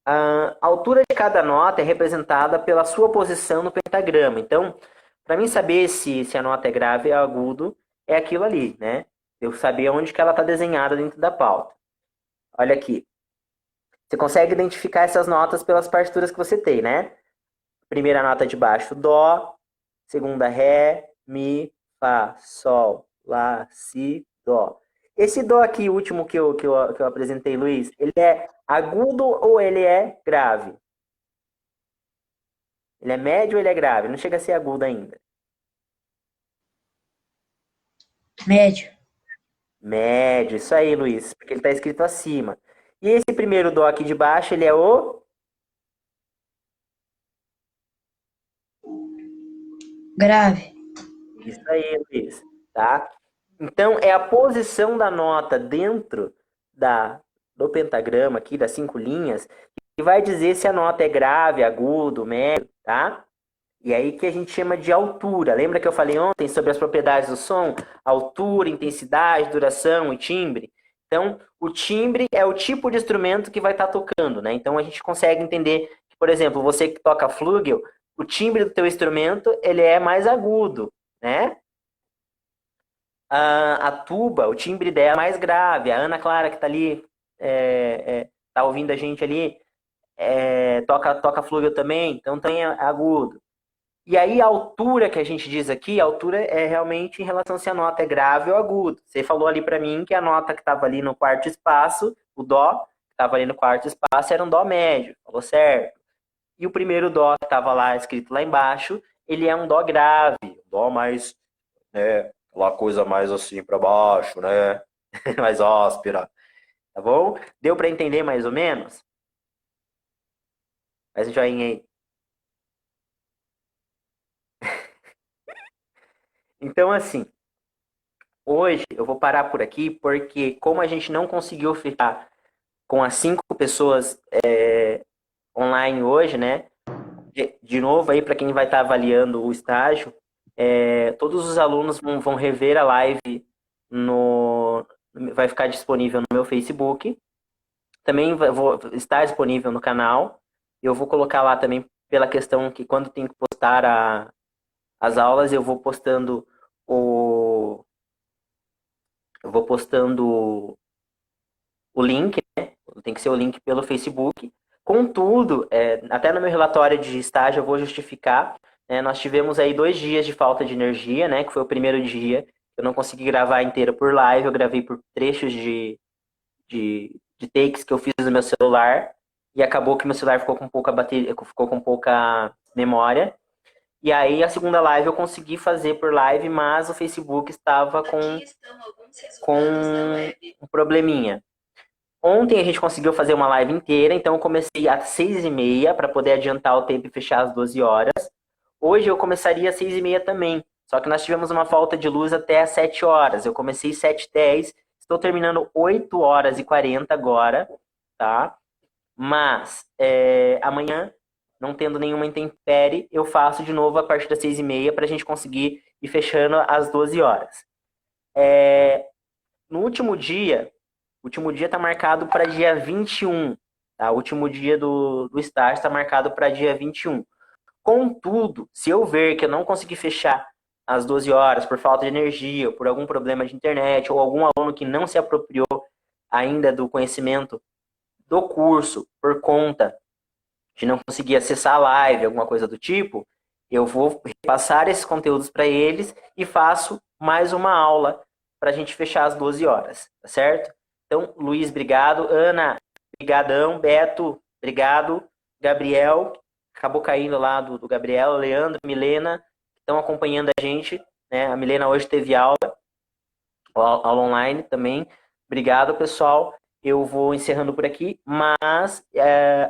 A altura de cada nota é representada pela sua posição no pentagrama. Então, para mim saber se a nota é grave ou agudo, é aquilo ali, né? Eu saber onde que ela está desenhada dentro da pauta. Olha aqui. Você consegue identificar essas notas pelas partituras que você tem, né? Primeira nota de baixo, Dó. Segunda, Ré, Mi, Fá, Sol, Lá, Si, Dó. Esse Dó aqui, último que eu apresentei, Luiz, ele é agudo ou ele é grave? Ele é médio ou ele é grave? Não chega a ser agudo ainda. Médio. Médio, isso aí, Luiz, porque ele está escrito acima. E esse primeiro Dó aqui de baixo, ele é o... Grave. Isso aí, Luiz, tá? Então, é a posição da nota dentro do pentagrama aqui, das 5 linhas, que vai dizer se a nota é grave, agudo, médio, tá? E aí que a gente chama de altura. Lembra que eu falei ontem sobre as propriedades do som? Altura, intensidade, duração e timbre. Então, o timbre é o tipo de instrumento que vai estar tocando, né? Então, a gente consegue entender que, por exemplo, você que toca flugel, o timbre do teu instrumento, ele é mais agudo, né? A tuba, o timbre dela é mais grave. A Ana Clara, que tá ali, tá ouvindo a gente ali, toca flugel também, então tem agudo. E aí a altura que a gente diz aqui, a altura é realmente em relação se a nota é grave ou agudo. Você falou ali para mim que a nota que estava ali no quarto espaço, o dó, que estava ali no quarto espaço, era um dó médio, falou certo. E o primeiro dó que estava lá escrito lá embaixo, ele é um dó grave, um dó mais, né, uma coisa mais assim para baixo, né, mais áspera, tá bom? Deu para entender mais ou menos? Faz um joinha aí. Então, assim, hoje eu vou parar por aqui, porque como a gente não conseguiu ficar com as 5 pessoas online hoje, né? De novo aí, para quem vai estar avaliando o estágio, todos os alunos vão rever a live vai ficar disponível no meu Facebook. Também vou estar disponível no canal. Eu vou colocar lá também pela questão que quando tem que postar as aulas, eu vou postando o link, né? Tem que ser o link pelo Facebook. Contudo, até no meu relatório de estágio eu vou justificar, né? Nós tivemos aí 2 dias de falta de energia, né? Que foi o primeiro dia. Eu não consegui gravar inteiro por live, eu gravei por trechos de takes que eu fiz no meu celular. E acabou que meu celular ficou com pouca bateria, ficou com pouca memória. E aí a segunda live eu consegui fazer por live, mas o Facebook estava com um probleminha. Ontem a gente conseguiu fazer uma live inteira, então eu comecei às 6h30 para poder adiantar o tempo e fechar às 12 horas. Hoje eu começaria às 6h30 também, só que nós tivemos uma falta de luz até às 7 horas. Eu comecei às 7h10, estou terminando 8h40 agora, tá? Mas amanhã, não tendo nenhuma intempérie, eu faço de novo a partir das 6h30 para a gente conseguir ir fechando às 12 horas. No último dia está marcado para dia 21. Tá? O último dia do estágio está marcado para dia 21. Contudo, se eu ver que eu não consegui fechar às 12 horas por falta de energia, ou por algum problema de internet, ou algum aluno que não se apropriou ainda do conhecimento do curso por conta de não conseguir acessar a live, alguma coisa do tipo, eu vou repassar esses conteúdos para eles e faço mais uma aula para a gente fechar às 12 horas, tá certo? Então, Luiz, obrigado. Ana, brigadão. Beto, obrigado. Gabriel, acabou caindo lá do Gabriel. Leandro, Milena, estão acompanhando a gente, né? A Milena hoje teve aula online também. Obrigado, pessoal. Eu vou encerrando por aqui, mas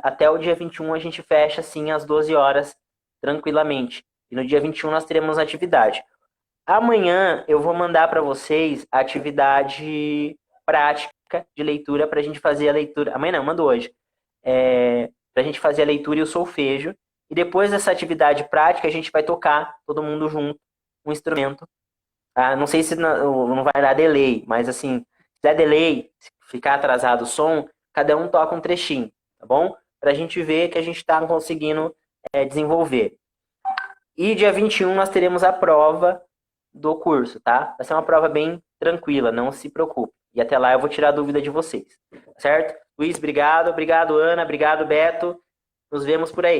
até o dia 21 a gente fecha, sim, às 12 horas, tranquilamente. E no dia 21 nós teremos atividade. Amanhã eu vou mandar para vocês a atividade prática de leitura para a gente fazer a leitura. Amanhã não, mando hoje. Para a gente fazer a leitura e o solfejo. E depois dessa atividade prática, a gente vai tocar, todo mundo junto, um instrumento. Não sei se não vai dar delay, mas assim, se der delay, se ficar atrasado o som, cada um toca um trechinho, tá bom? Para a gente ver que a gente está conseguindo desenvolver. E dia 21 nós teremos a prova do curso, tá? Vai ser uma prova bem tranquila, não se preocupe. E até lá eu vou tirar a dúvida de vocês, certo? Luiz, obrigado. Obrigado, Ana. Obrigado, Beto. Nos vemos por aí.